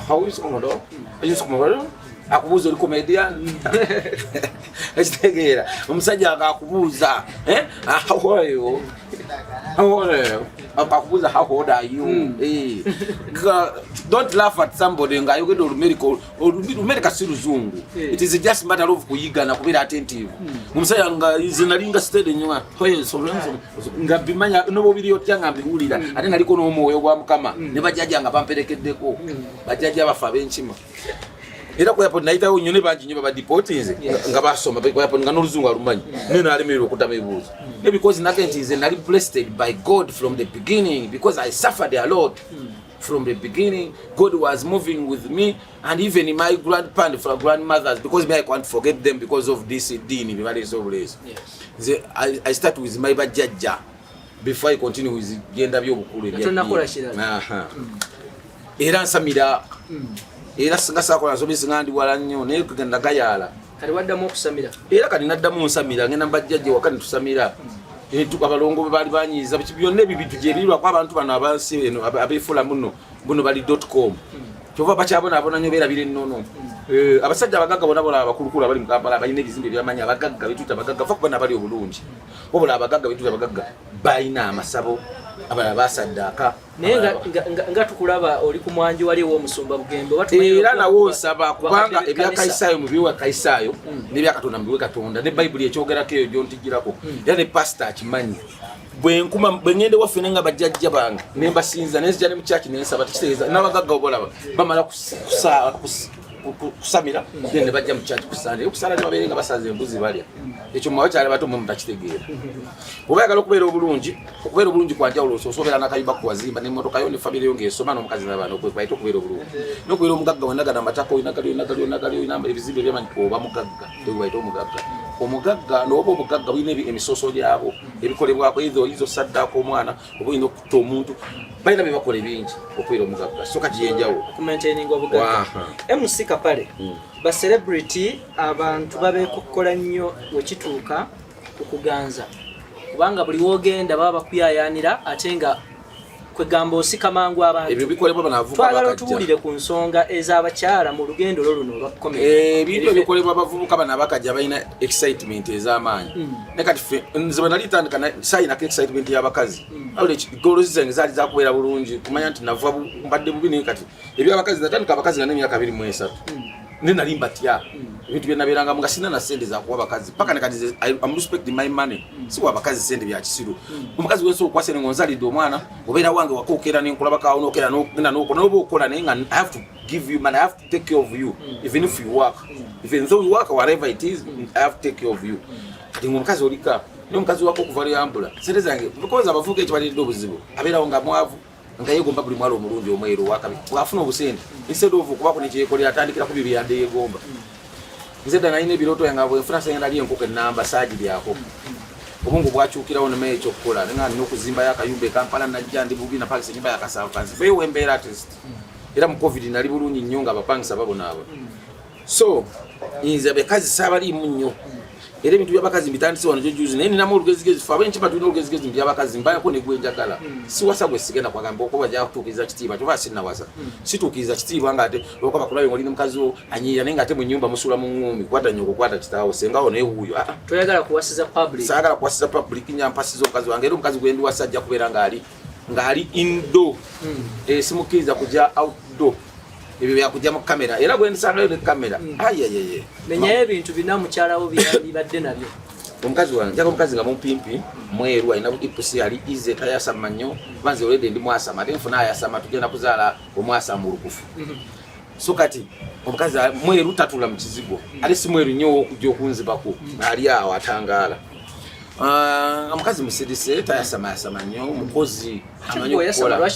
How is Uganda? Are you from Uganda? Akubuza uri comedian. Estegera. Umusajja akakubuza, how are you? How are you? Akakubuza how old are you? Don't laugh at somebody nga yogeda olumerica si luzungu. It is just matter of kuyiga na kubira attentive. Umusajja nga zinalinga steady nywa. Hoye solenzo nga bimanya nobo biri otyanga mbihulira. Ate naliko no moyo gwa mukama. Ne bajjaja nga bamperekeddeko. Bajjaja bafa benchima. Era kwa yapo naita unyone banji nyoba ba deportinze nga basoma kwa yapo ngano luzungu alumanyi nena alemero kutama ibuzo because nakenti is nali blessed by God from the beginning because I suffered a lot from the beginning. God was moving with me and even my grandmothers because me I can't forget them because of this dini very so blessed. Yes. I start with my bajjaja before I continue with genda byobukulu era nsamira era singa sakola zobisi ngandi wala nnyo naye kugenda gayala kali waddamu okusamira era kali naddamu nsamira ngenda mbajjaje wakati tusamira abalongo bali banyiza byonna ebibintu gyebirirwa kwa abantu bano abansi eno abefula muno bali .com kyova bakyabona abona nyo beera bire nnono abasajja abagagga bona abakulukulu abali mu Kampala abalina ebizimbe byamanya abagagga betuta abagagga fa kubona abali obulungi wabula abagagga betuta abagagga bayina amasabo abala basaddaka naye nga tukulaba oli ku mwanju wali w'omusumba Bugembe era nawo nsaba kubanga ebya Kaisayo mu biwa Kaisayo n'ebya Katonda mu biwa Katonda ne Bible ekyogerako eyo gyontigirako era ne pastor akimanyi bwe ngende waffe nga bajjajja bange ne mbasinza nezija ne mu church ne nsaba tikitegeeza n'abagagga obolaba bamala kusamira ne bajja mu church kusande okusala ne babeera nga basaza embuzi balya ekyo mwawe kyali bato mwe mutakitegeera obayagala okubeera obulungi kwa njawulo ososobera n'akayumba kuwazimba n'emmotoka yo ne famire yo ng'esoma n'omukazi n'abaana okwekwayita okubeera obulungi n'okubeera omugagga wenagana amataka oyinagali ebizimbe byamanyi oba mugagga ebiwayita omugagga n'oba omugagga bulina emisoso gyabo ebikolebwako izo saddaako omwana oba olina okutta omuntu balina bye bakola ebingi okubeera omugagga so kati yenjawulo okumaintaininga obugagga MC Kapale ba celebrity abantu babeekokola nnyo wekituuka okuganza kubanga buli wogenda baba bakuyayanira ate nga kwegamba osika mangu abantu ebyo bikolebwa banavuga twagala tuwulire ku nsonga ez'abakyala mu lugendo luno olwakomera ebintu ebikolebwa abavubuka bana bakajja balina excitement ez'amaanyi ne kati nze bwe nali tandika sayinako excitement y'abakazi awule golozi zange zaali zakubeera bulungi kumanya nti nava mbadde bubi naye kati ebyabakazi natandika abakazi nga n'emyaka 23 ne nali mbatya ebintu bye nabeeranga nga sina na sente za kuwa abakazi paka ne kati I'm respecting my money siwa abakazi sente bya kisiru omukazi wenso okwase ne ngonzalidde omwana obeera wange wakookera n'enkulaba kawo n'okera n'ogenda n'okola n'oba okola naye nga I have to give you money, I have to take care of you even if you work, even though you work whatever it is, I have to take care of you. Kati omukazi olika n'omukazi wako okuva yambula sente zange because abavuga ekibalidde obuzibu abeerawo nga mwavu nga yegomba buli mwalo omulungi omweru wakabi bwafuna obusente instead of kubako nekyekolera atandikira ku bibiri yadde yegomba nze dda nalina ebiroto yange bwenfuna sengenda ali enkoko ennamba saagiryako obongo bwakyukirawo neme ekyokukola nga nina okuzimba yakayumba Kampala najja ndi bubi na pakisa nyumba yakasavansi beewe embeera artist era mu covid nali bulungi nnyo nga abapangisa babonaabo so inza bekazi sabaliimu nnyo era ebintu by'abakazi mbitandise wano juzi naye ninamu olugezigezi fe abenshi tulina olugezigezi mu by'abakazi mbayako ne gwenjagala si wasa gwe sigenda kwagamba okuba bajja kutuukiriza kitiibwa kyova sinna wasa situukiriza kitiibwa ng'ate olwokuba bakulabe ng'olina mukazi wo anyiira naye ng'ate mu nnyumba musula mu ŋŋumi kwata nnyoko kwata kitaawo sengawo naye wuuyo toyagala kuwasiza public saagala kuwasiza public nyampasiza omukazi wange era omukazi gwe ndi wasa ajja kubeera ng'ali indo simukkiriza kujja outdoor ebyo byakujja mu kamera era gwe ndisangayo ne kamera ayayeye menyayo ebintu bina mukyalawo bibadde nabyo omukazi wange njagala omukazi nga mumpimpi mweru alina ipusi ali ize tayasama nnyo banze olwedde ndi mwasama ate nfuna ayasama tugenda kuzaala omwasama olukufu so kati omukazi mweru tatula mu kizigo ate si mweru nnyo okujja okunzibako ali awo atangaala omukazi musirise tayasama nnyo mukozi amanyi okukola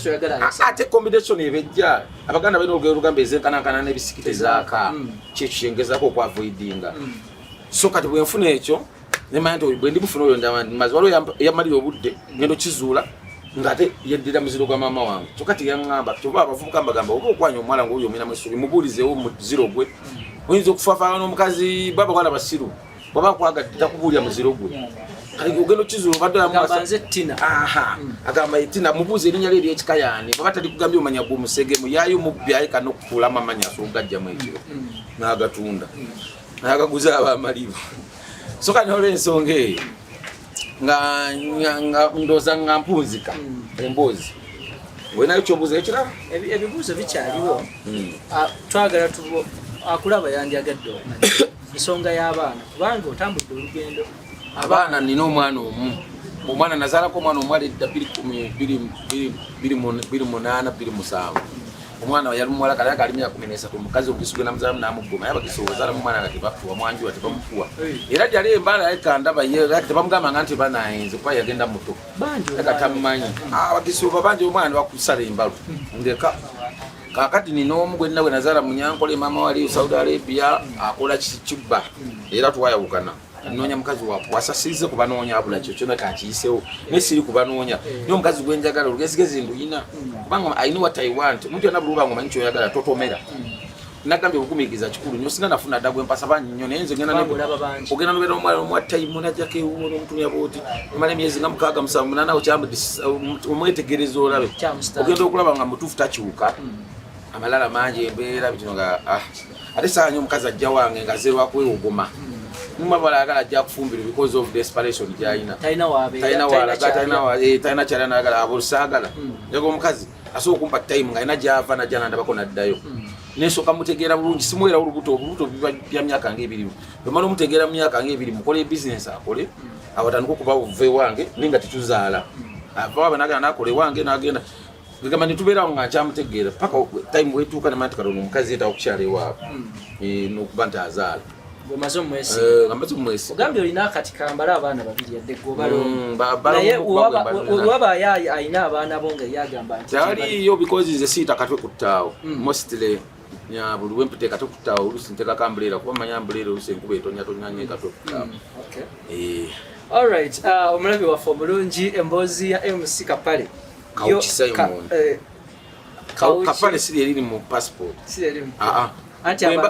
ate combination ebejja abaganda balina olugero olugamba ezenkanankana n'ebisikite zaaka kyekyengezako okwavoidinga so kati bwenfuna ekyo nemanya nti bwe ndimufuna oyo mazi waliwo yamalira obudde ngendo kizuula ng'ate yeddira muziro gwa maama wange kyokka teyaŋŋamba kyova abavubuka mbagamba oba okwanya omuwala ngaoyo omiramu essuubi mubuulizeewo muziro gwe oyinza okufaafaana n'omukazi baba bwana basiru bwaba akwagadde takubuulira muziro gwe ogenda okizuula agamba etina mubuuza erinnya lye eryekika yaani baba tali kugambye omanya gwe omusegemu yaayo mubbi ayeka n'okufuulamu amanya asogajjamu ekiro n'agatunda n'agaguza abamalibu so kati olw'ensonga eyo nga ndooza nga mpunzika emboozi wenayo kyobuuza ekirala ebibuuzo bikyaliwo twagala akulaba yandyagadde ensonga y'abaana kubanga otambudde olugendo abaana nina omwana omu omwana nazaalako omwana omuwala edda 28-27 omwana yali muwala kale akali myaka 13 omukazi ogisuge namuzaamu n'amugoma yabagisobozaala mumwana nga tebafuwa mwanjuwa tebamufuwa era gyali embaala yekandaba tebamugamba nga nti banayenze kuba yagenda muto ekatamumanyi abagisuba bangi omwana nebakusala embalu ndeka kakati nina omu gwe nina bwe nazaala munyankole maama wali Saudi Arabia akola kibba era twayawukana noonya mukazi wasasirize kubanoonya abula kyo kyona kankiyisewo naye siri kubanoonya niyo omukazi gwenjagala olugezigezi nduyina kubanga I know what I want omuntu yonna buluba nga omanyi kyoyagala totomera nagambye obugumiikiriza kikulu nnyo singa nafuna dda gwe mpasa bangi nnyo naye nze ogenda nobeera omwala omwattayimu najjako ewuwo n'omutumya bwoti omala emyezi nga 6-7 omwetegereza olabe ogenda okulaba nga mutuufu takiwuka amalala mangi embeera bitino nga ate saanya omukazi ajja wange nga zerwa kwewogoma mumabala agala ajja kufumbira because of desperation gyalina talina kyala nagala abolusagala yaga omukazi asobola okumpa time nga alina gyava najja nandabako naddayo nesooka mutegeera bulungi simuwera olubuto biba bya myaka nga 2 bwemala omutegeera mu myaka nga 2 mukole business akole awatandika okuba obuve wange ninga tetuzaala avaba nagala nakole wange nagenda gamba nitubeerawo nga nkyamutegeera paka time wetuuka nemantikalo omukazi yetawa okukyala ewaabwe nokuba nti azaala Gomaze omwesi ogambye olina akati kambala abaana babiri yadde naye waba ayina abaana bo nga yagamba nti taliyo because nze siita katwe ku ttaawo mostly buli wempite katwe ku ttaawo oluusi nteekako ambuleera kuba manya ambuleera oluusi enkuba etonyatonyanye katwe ku ttaawo alright omulabi waffe omulungi emboozi ya MC Kapale Kapale siri eriri mu passport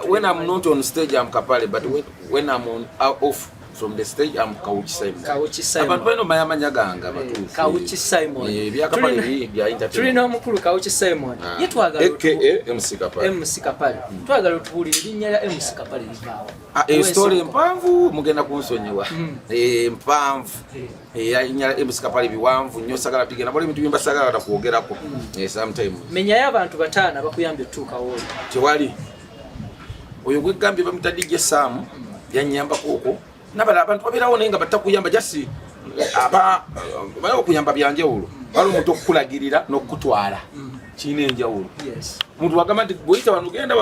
when I'm not on stage I'm Kapale, but when I'm off from the stage I'm Kauchi Simon. Abantu bano bayamanya ganga batuufu. Kauchi Simon. Bya Kapale bya entertainment. Tulina omukulu Kauchi Simon. Yetwagala MC Kapale. MC Kapale. Twagala tubulira linnya ya MC Kapale libaawo. Story mpanvu mugenda kunsonyiwa. Mpanvu. Linnya MC Kapale biwanvu nnyo sagala tigenda bali bintu bimba sagala takuogerako. Sometime. Menya y'abantu bataana bakuyambye tuuka wo. Tewali. Oyo gwegambye bamutadde Sam yanyambako okwo nabala abantu babeerawo naye nga batakuyamba jasi bayo okuyamba byanjawulo bali omuntu okukulagirira n'okutwala kiina enjawulo muntu wagamba nti bweyita wano genda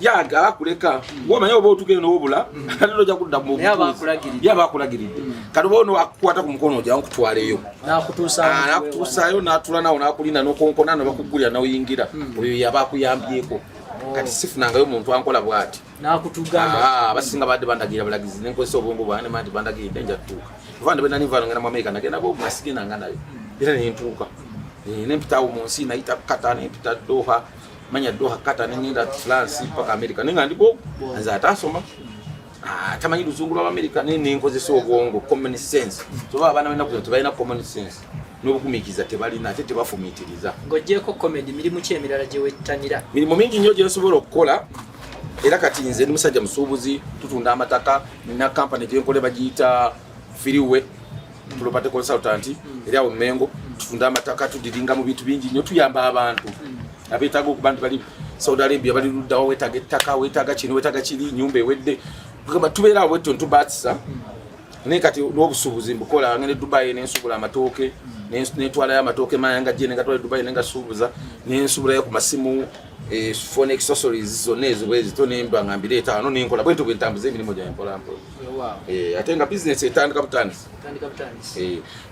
yaga akuleka ng'omanya oba otugende n'obula ate ojja kudda mu yaba akulagiridde kati oba ono akukwata ku mukono ojja nkutwaleyo n'akutuusaayo n'atula nawo n'akulinda n'okonkona n'obakuggulira n'oyingira oyo yaba akuyambyeko kati sifunangayo omuntu ankola bwati nakutugamba abasinga badde bandagira balagizi nenkozesa obwongo bwange mandi bandagirira njatuuka vande bena nivaano ngenda mu Amerika nagenda bo masigina nga nayo era nentuuka nempitawo mu nsi nayita Kata nempita Doha manya Doha Kata nengenda France paka Amerika nenga ndipo nze atasoma tamanyi luzungu lwa Amerika nenkozesa obwongo common sense so abaana bena kuzo tebalina common sense n'obugumikiza tebalina ate tebafumiitiriza ng'oggyeko comedy mirimu ki emirala gye wettanira mirimu mingi nnyo gye nsobola okukola era kati nze ndi musajja musuubuzi tutunda amataka nina kampani gye nkole bagiyita Firiwe property consultant era awo Mengo tutunda amataka tudiringa mu bintu bingi nnyo tuyamba abantu abeetaaga okubantu bali Saudi Arabia bali luddawo weetaaga ettaka weetaaga kino weetaaga kiri nyumba ewedde kugamba tubeera awo bwetto ntubaatisa naye kati n'obusuubuzi mbukola ngende Dubai nensuubula amatooke netwalayo amatooke mayanga gye nengatwala Dubai nengassuubuza nensuubulayo ku masimu phone accessories zonna ezo bwezito nemba ngambire etaano nenkola bwetyo bwentambuza emirimu gyange mpolampola ate nga business etandika butandisi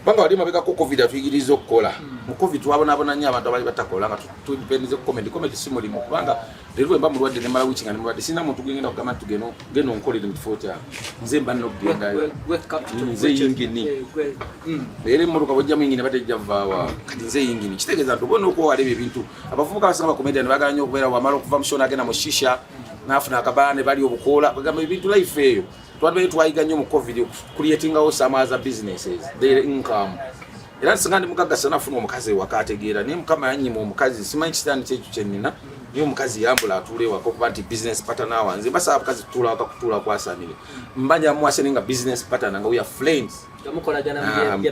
banga wali mabekako covid atuyigiriza okukola mu covid twabonaabona nnyo abantu abali batakola nga tudipendize ku comedy si mulimu kubanga leero bwe mba mulwadde ne mala wiki nga ne mulwadde sina muntu genda kugamba nti geno nkolere mu kifo kyange nze mba nina okugendayo nze yingini era emmotoka bwojja muyingini batejja vaawa kati nze yingini kitegeeza nti obona okwewala ebyo ebintu abavubuka abasinga bakomediani bagala nnyo okubeera wamala okuva mu show n'agenda mu shisha n'afuna akabaane bali obukoola bagamba ebintu life eyo twali twayiga nnyo mu covid creatingawo some other businesses their income era nsinga ndi mugagga nafuna omukazi ewaka ategeera naye mukama yanyima omukazi simanyi kitandi kyekyo kyenina naye omukazi yambula atuula ewaka okuba nti business partner wanze mbasaba bukazi tutuula waka kutuula kwasanire mbanja muwasene nga business partner nga we are friends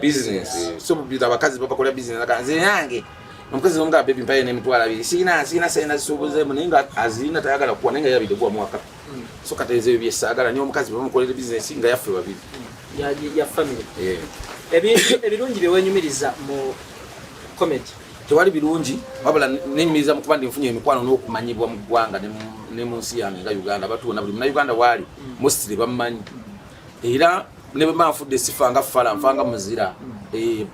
business so abakazi babakola business nga nze yange omukazi omugaba baby mpaye n'emitwalo abiri sina sena zisuubuzeemu naye nga azirina tayagala kuwa naye nga yabide kuwa mwaka so kati ezo byesaagala niyo omukazi bamukolera business nga yaffe babiri ya family ebirungi byewenyumiriza mu comedy tewali birungi wabula nenyumiriza mukuba ndi nfunye emikwano n'okumanyibwa mu ggwanga ne mu nsi yange nga Uganda batuuna buli munnauganda waali mostly bamumanyi era ne bwe banfudde sifanga fala nfanga muzira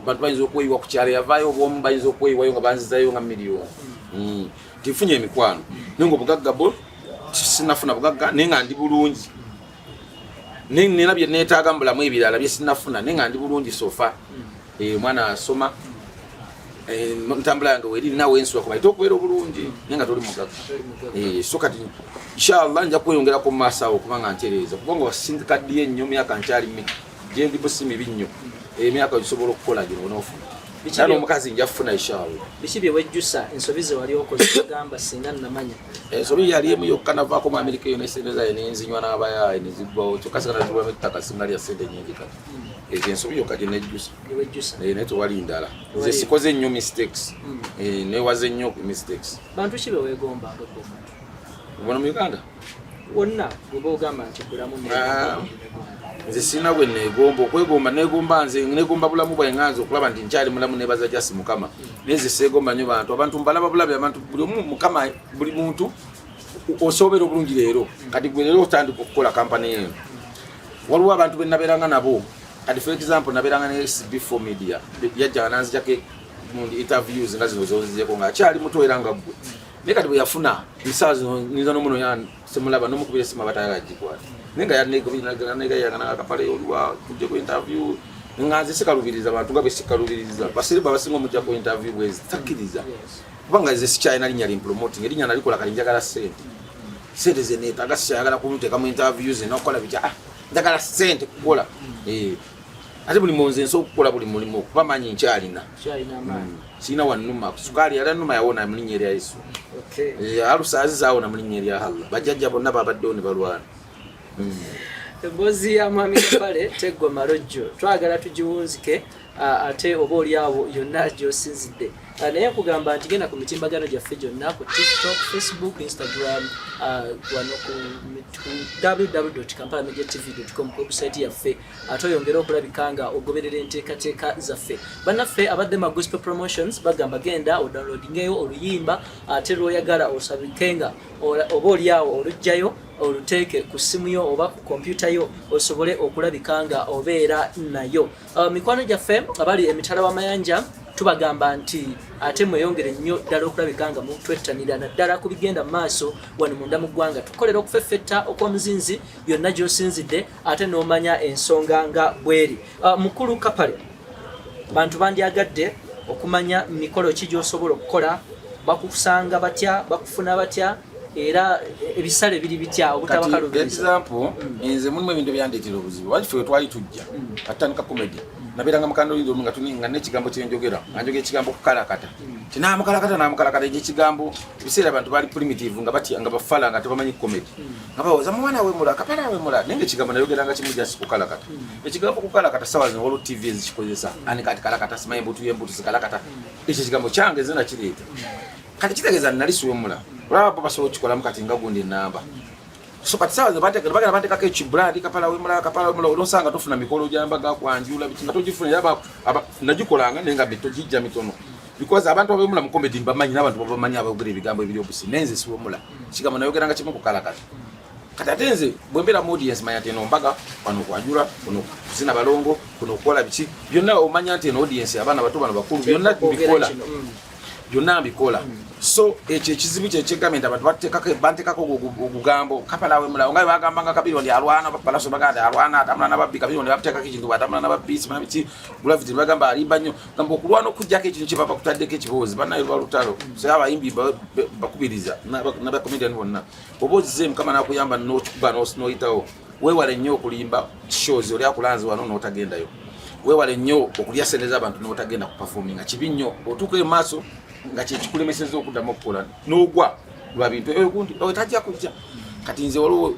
bantu bayinza okweyiwa ku kyalo yavaayo obwomu bayinza okweyiwayo nga banzizayo nga miliyoni tinfunye emikwano naye nga obugagga bwo sinafuna bugagga naye nga ndi bulungi nina bye neetaaga mu bulamu ebirala bye sinafuna naye nga ndi bulungi sofa omwana asoma ntambula yange weri nawe ensula kuba ite okubeera obulungi naye nga toli mugagga so kati inshallah nja kweyongerako mu maaso awo kubanga ntereeza kubanga wasindikaddiyo ennyo myaka nkyali gye ndi busi mibi nnyo emyaka gisobola okukola gino onoofuna era omukazi nja kufuna inshallah biki bye wejjusa ensobi ze wali okoze gamba singa namanya ensobi yali emu yokka navaako mu Amerika eyo n'esente zayo nenzinywa n'abayaaye neziggwawo kyokka sigala nzigwamu ettaka singa lya sente nyingi kati ezo ensobi yokka gye nejjusa naye tewali ndala nze sikoze nnyo mistakes newaze nnyo mistakes bantu ki beweegombanga ubona mu Uganda wonna bweba ogamba nti bulamu nze sina gwe neegomba okwegomba negomba bulamu bwange nganze okulaba nti nkyali mulamu nebaza jasi mukama naye nze seegomba nnyo abantu mbalaba bulabi abantu buli omu mukama buli muntu osobera obulungi leero kati gwe leero otandika okukola kampani eno waliwo abantu benabeeranga nabo kati for example nabeeranga ne SB4 media yajjanga nanzijako interviews nga zino zonzijeko nga akyali muto era nga gwe naye kati bwe yafuna esaa zino niza n'omuno semulaba n'omukubira esimu abatayagala gikwata naye nga yanegayagana Kapale oliwa kujja ku interview nga nze sikalubiriza abantu nga bwe sikalubiriza basiriba abasinga omujja ku interview bwezi takkiriza kubanga nze sikyalina linnya limpromoting erinnya nalikola kali njagala sente ze neetaaga sikyayagala kumuteeka mu interviews n'okukola bitya njagala sente kukola ate buli munze nsobola okukola buli mulimu okuba manyi nkyalina sina wannuma sukaali yali annuma yawona mu linnya erya Yesu alusaazi zaawona mu linnya erya Allah bajjajja bonna babaddewo ne balwana emboozi ya mwami Kapale teggwa malojjo twagala tugiwunzike ate oba oli awo yonna gy'osinzidde naye nkugamba nti genda ku mitimbagano gyaffe gyonna ku TikTok, Facebook, Instagram wano ku www.kampalamediatv.com ku website yaffe ate oyongere okulabika nga ogoberera enteekateeka zaffe bannaffe abadde ma gospel promotions bagamba genda odownloadingeyo oluyimba ate lw'oyagala osabikenga oba oli awo olugjayo oluteeke ku simu yo oba ku kompyuta yo osobole okulabika nga obeera nayo mikwano gyaffe abali emitala w'amayanja tubagamba nti ate mweyongere nnyo ddala okulabika nga mutwettanira naddala ku bigenda mu maaso wano munda mu ggwanga tukolera okufeffetta okw'omuzinzi byonna gy'osinzidde ate n'omanya ensonga nga bweri. Mukulu Kapale, bantu bandyagadde okumanya mikolo ki gy'osobola okukola, bakusanga batya, bakufuna batya, era ebisale biri bitya obutabakalubiriza. Example, nze mulimu ebintu byandeetera obuzibu. Wali ffe twali tujja atandika comedy. Nabeeranga mukandolindo nga tuninga n'ekigambo kyenjogera. Anjogera ekigambo kukalakata. Tinaamukalakata ekigambo ebiseera abantu bali primitive nga batya nga bafala nga tebamanyi comedy. Nga bawoza mwana we mula, Kapale we mula. Nange ekigambo nayogeranga kimu just kukalakata. Ekigambo kukalakata sawa zino waliwo TV ezikikozesa. Ani kati kalakata simanyi mbutu y'embutu zikalakata. Ekyo ekigambo kyange nze nakireeta. Kati kitegeeza nali siwemula. Olaba basobola okikolamu kati nga gundi ennamba. So kati sawa bagenda bateekako ekibrandi Kapale we mula olosanga tofuna mikolo gyambaga kwanjula biti nga togifunira nagikolanga naye nga togijja mitono. Because abantu abemula mu comedy bamanyi n'abantu babamanyi abayogera ebigambo ebiri obusi. Nenze siwemula. Kigambo nayogeranga kimu kukalakata. Kati ate nze bwe mbeera mu audience manya nti eno mbaga wano kwanjula kuno kuzina balongo kuno okukola biki byonna omanya nti eno audience abaana bato bano bakulu byonna mbikola. So ekyo ekizibu kyekigambo abantu bantekako ogugambo Kapale we mula nga bagambanga Kabiri ndi alwana bapalaso baganda alwana atamula n'ababbi Kabiri ndi batekako ekintu batamula n'ababbi simanyi biki gravity bagamba alimba nnyo gamba okulwana okujjako ekintu kye baba kutaddeko ekiboozi bannayo lwalutalo so abayimbi bakubiriza n'abakomedian bonna oba ozize Mukama n'akuyamba n'okikuba n'oyitawo weewale nnyo okulimba shows oli akulanze wano n'otagendayo weewale nnyo okulya sente z'abantu n'otagenda ku performinga kibi nnyo otuuka e maaso nga kyekikulemeseza okuddamu okukola n'ogwa lwa bintu egundi tajja kujja kati nze waliwo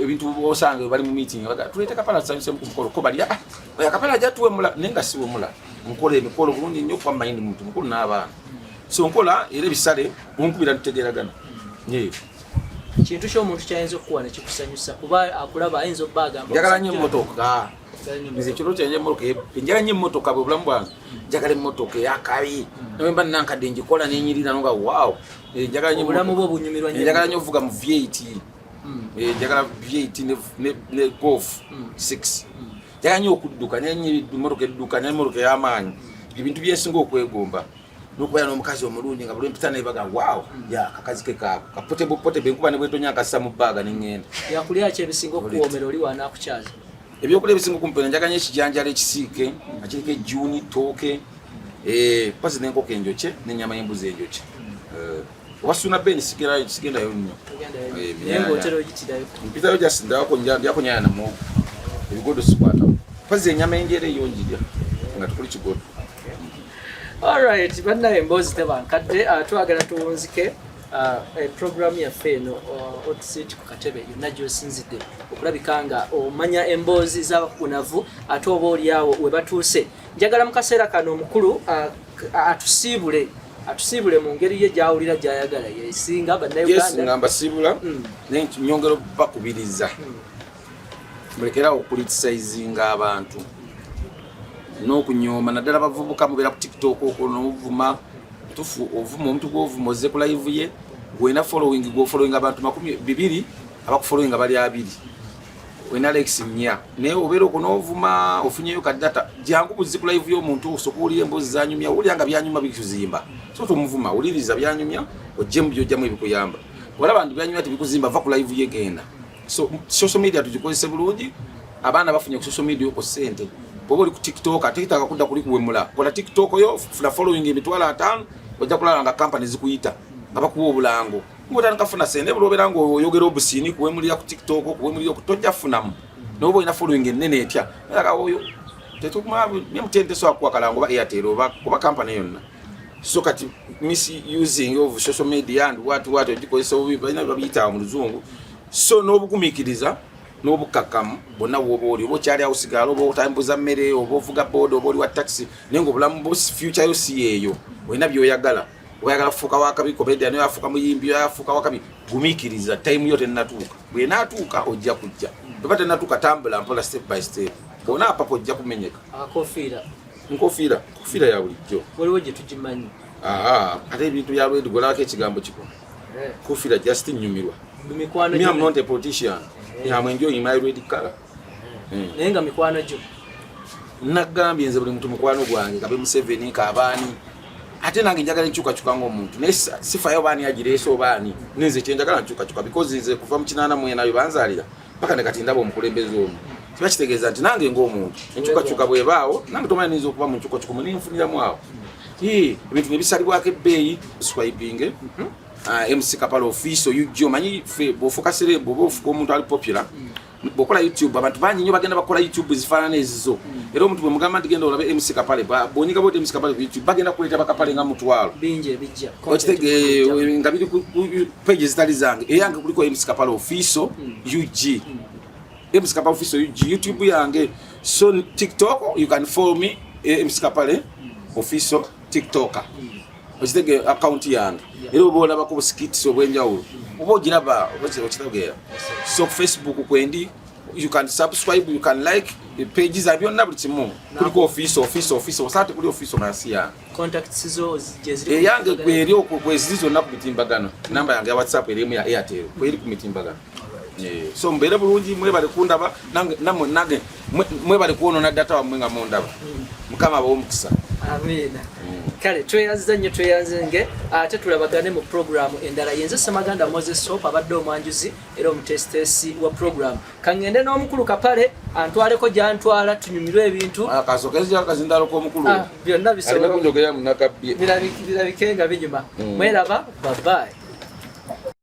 ebintu osanga bali mu meeting tuleete Kapale asanyuse mu mukolo ko bali oya Kapale ajja tuwemula naye nga siwemula nkola emikolo bulungi nnyo kuba mayindi muntu mukulu n'abaana so nkola era ebisale bunkubira tutegeragana kintu ky'omuntu kyayinza okukuwa ne kikusanyusa kuba akulaba ayinza obbagamba njagala nnyo emmotoka nze ekiro kyange emmotoka njagala nnyo emmotoka bwe bulamu bwange njagala emmotoka eyakabi nemba nankadde njikola nenyirira nga waaw njagala nnyo obulamu bwo bunyumirwa nnyo njagala nnyo ovuga mu V8 njagala V8 ne Golf 6 njagala nnyo okudduka nenyirira emmotoka edduka n'emmotoka y'amaanyi ebintu byensinga okwegomba n'okubeera n'omukazi omulungi nga buli mpita nebaga waaw kakazi ke kaako kapote benkuba ne bwetonya akassa mu bbaaga neŋŋenda yakulya ki ebisinga okuwoomera oli wanakukyaza ebyokulya ebisinga okumpena njagala nnyo ekijanjalo ekisiike nga kiriko ejjuuni tooke mpazi n'enkoko enjokye n'ennyama y'embuzi enjokye owasuna beni sigendayo nnyo mpitayo jasindawako ndyako nyaya na muogo ebigodo sikwatawo mpazi ennyama enjera eyonjirya nga tukuli kigodo. Alright, bannaye Emboozi tebankadde twagala tuwunzike program yaffe eno otisiti ku katebe yonna gy'osinzidde okulabika nga omanya emboozi z'abakunavu ate oba oliawo we batuuse. Njagala mu kaseera kano omukulu atusiibule mu ngeri ye gy'awulira gy'ayagala yesinga bannayuganda nga mbasiibula naye nyongera bakubiriza mulekerawo okulitisaizinga abantu n'okunyooma naddala bavubuka mubeera ku TikTok okwo n'ovuma ovuma omuntu gw'ovuma ozze ku live ye gwena following abantu 200 abakufollowing bali 2 wena Alex Mnya naye obeera okwo n'ovuma ofunyeyo kadata jangu buzzi ku live y'omuntu osokuwulira emboozi zanyumya wulira nga byanyuma bikuzimba so tomuvuma wuliriza byanyumya ojje mu byojjamu ebikuyamba wala abantu byanyumya tebikuzimba va ku live ye genda so social media tugikozese bulungi abaana bafunye ku social media okwo ssente bobo li ku TikTok atekitaka kudda kuli kuwemula kola TikTok yo funa following emitwala 5 ojja kulala nga company zikuyita nga bakuwa obulango ngotandika funa sente bulobera ngo oyogera obusini kuwemulira ku TikTok kuwemulira ku tojja funamu nobo ina following enene etya naka oyo tetukuma nyamutende so akwa kalango ba Airtel oba kuba company yonna so kati misusing of social media and what ojikozesa obibina babiyita mu luzungu so n'obugumikiriza n'obukakamu bonna bwoba oli oba okyali awo sigala oba otambuza mmere oba ovuga boda oba oli wa taxi naye nga obulamu bo future yo si eyo olina by'oyagala oyagala kufuuka wakabi komedian oyo afuuka muyimbi oyo afuuka wakabi gumiikiriza time yo tennatuuka bw'enaatuuka ojja kujja bweba tennatuuka tambula mpola step by step bona apapa ojja kumenyeka nkofiira ya bulijjo waliwo gye tugimanyi ate ebintu bya lwedi golako ekigambo kiko kofiira just nyumirwa me am not a politician I'm enjoying my red color naye nga mikwano gyo nagambye nze buli muntu mukwano gwange kabe Museveni kabaani ate nange njagala nkyukakyuka ng'omuntu naye sifayo baani agireese obaani nenze kyenjagala nkyukakyuka because nze kuva mu 88 bwe banzaalira paka ne kati ndaba omukulembeze omu kiba kitegeeza nti nange ng'omuntu enkyukakyuka bwebaawo nange tomanyi niyinza okuba mu nkyukakyuka muninfuniramu awo ebintu nebisalibwako ebbeeyi swiping MC Kapale office ujjo omanyi bw'ofuuka serembo oba ofuuka omuntu ali popular bw'okola YouTube abantu bangi nnyo bagenda bakola YouTube zifaanana ezizo era omuntu bwe mugamba nti genda olabe MC Kapale bw'onyiga bwoti MC Kapale ku YouTube bagenda kuleeta bakapale nga mutwalo bingi ebijja okitege nga biri ku page zitali zange eyange kuliko MC Kapale office UG MC Kapale office UG YouTube yange so TikTok you can follow me MC Kapale office TikToker okitege account yange era oba olabako buskits obwenjawulo oba ogiraba okitegeera so Facebook kwendi you can subscribe you can like the pages byonna buli kimu kuliko office osate kuli office ngasi yange contacts zo jeziri yange kweri okwezirizo na kumitimbagano namba yange ya WhatsApp erimu ya Airtel kweri kumitimbagano so mbere bulungi mwebale kundaba nange mwebale kuonona data wa mwenga mondaba mukama ab'omukisa amina kale tweyanzenge ate tulabagane mu program endala yenze Semaganda Moses Soap abadde omwanjuzi era omutestesi wa program kangende n'omukulu Kapale antwaleko gyantwala tunyumirwe ebintu akasokeza akazindalo ko omukulu byonna bisobola kunjogera munakabye birabikenga binyuma mweraba bye bye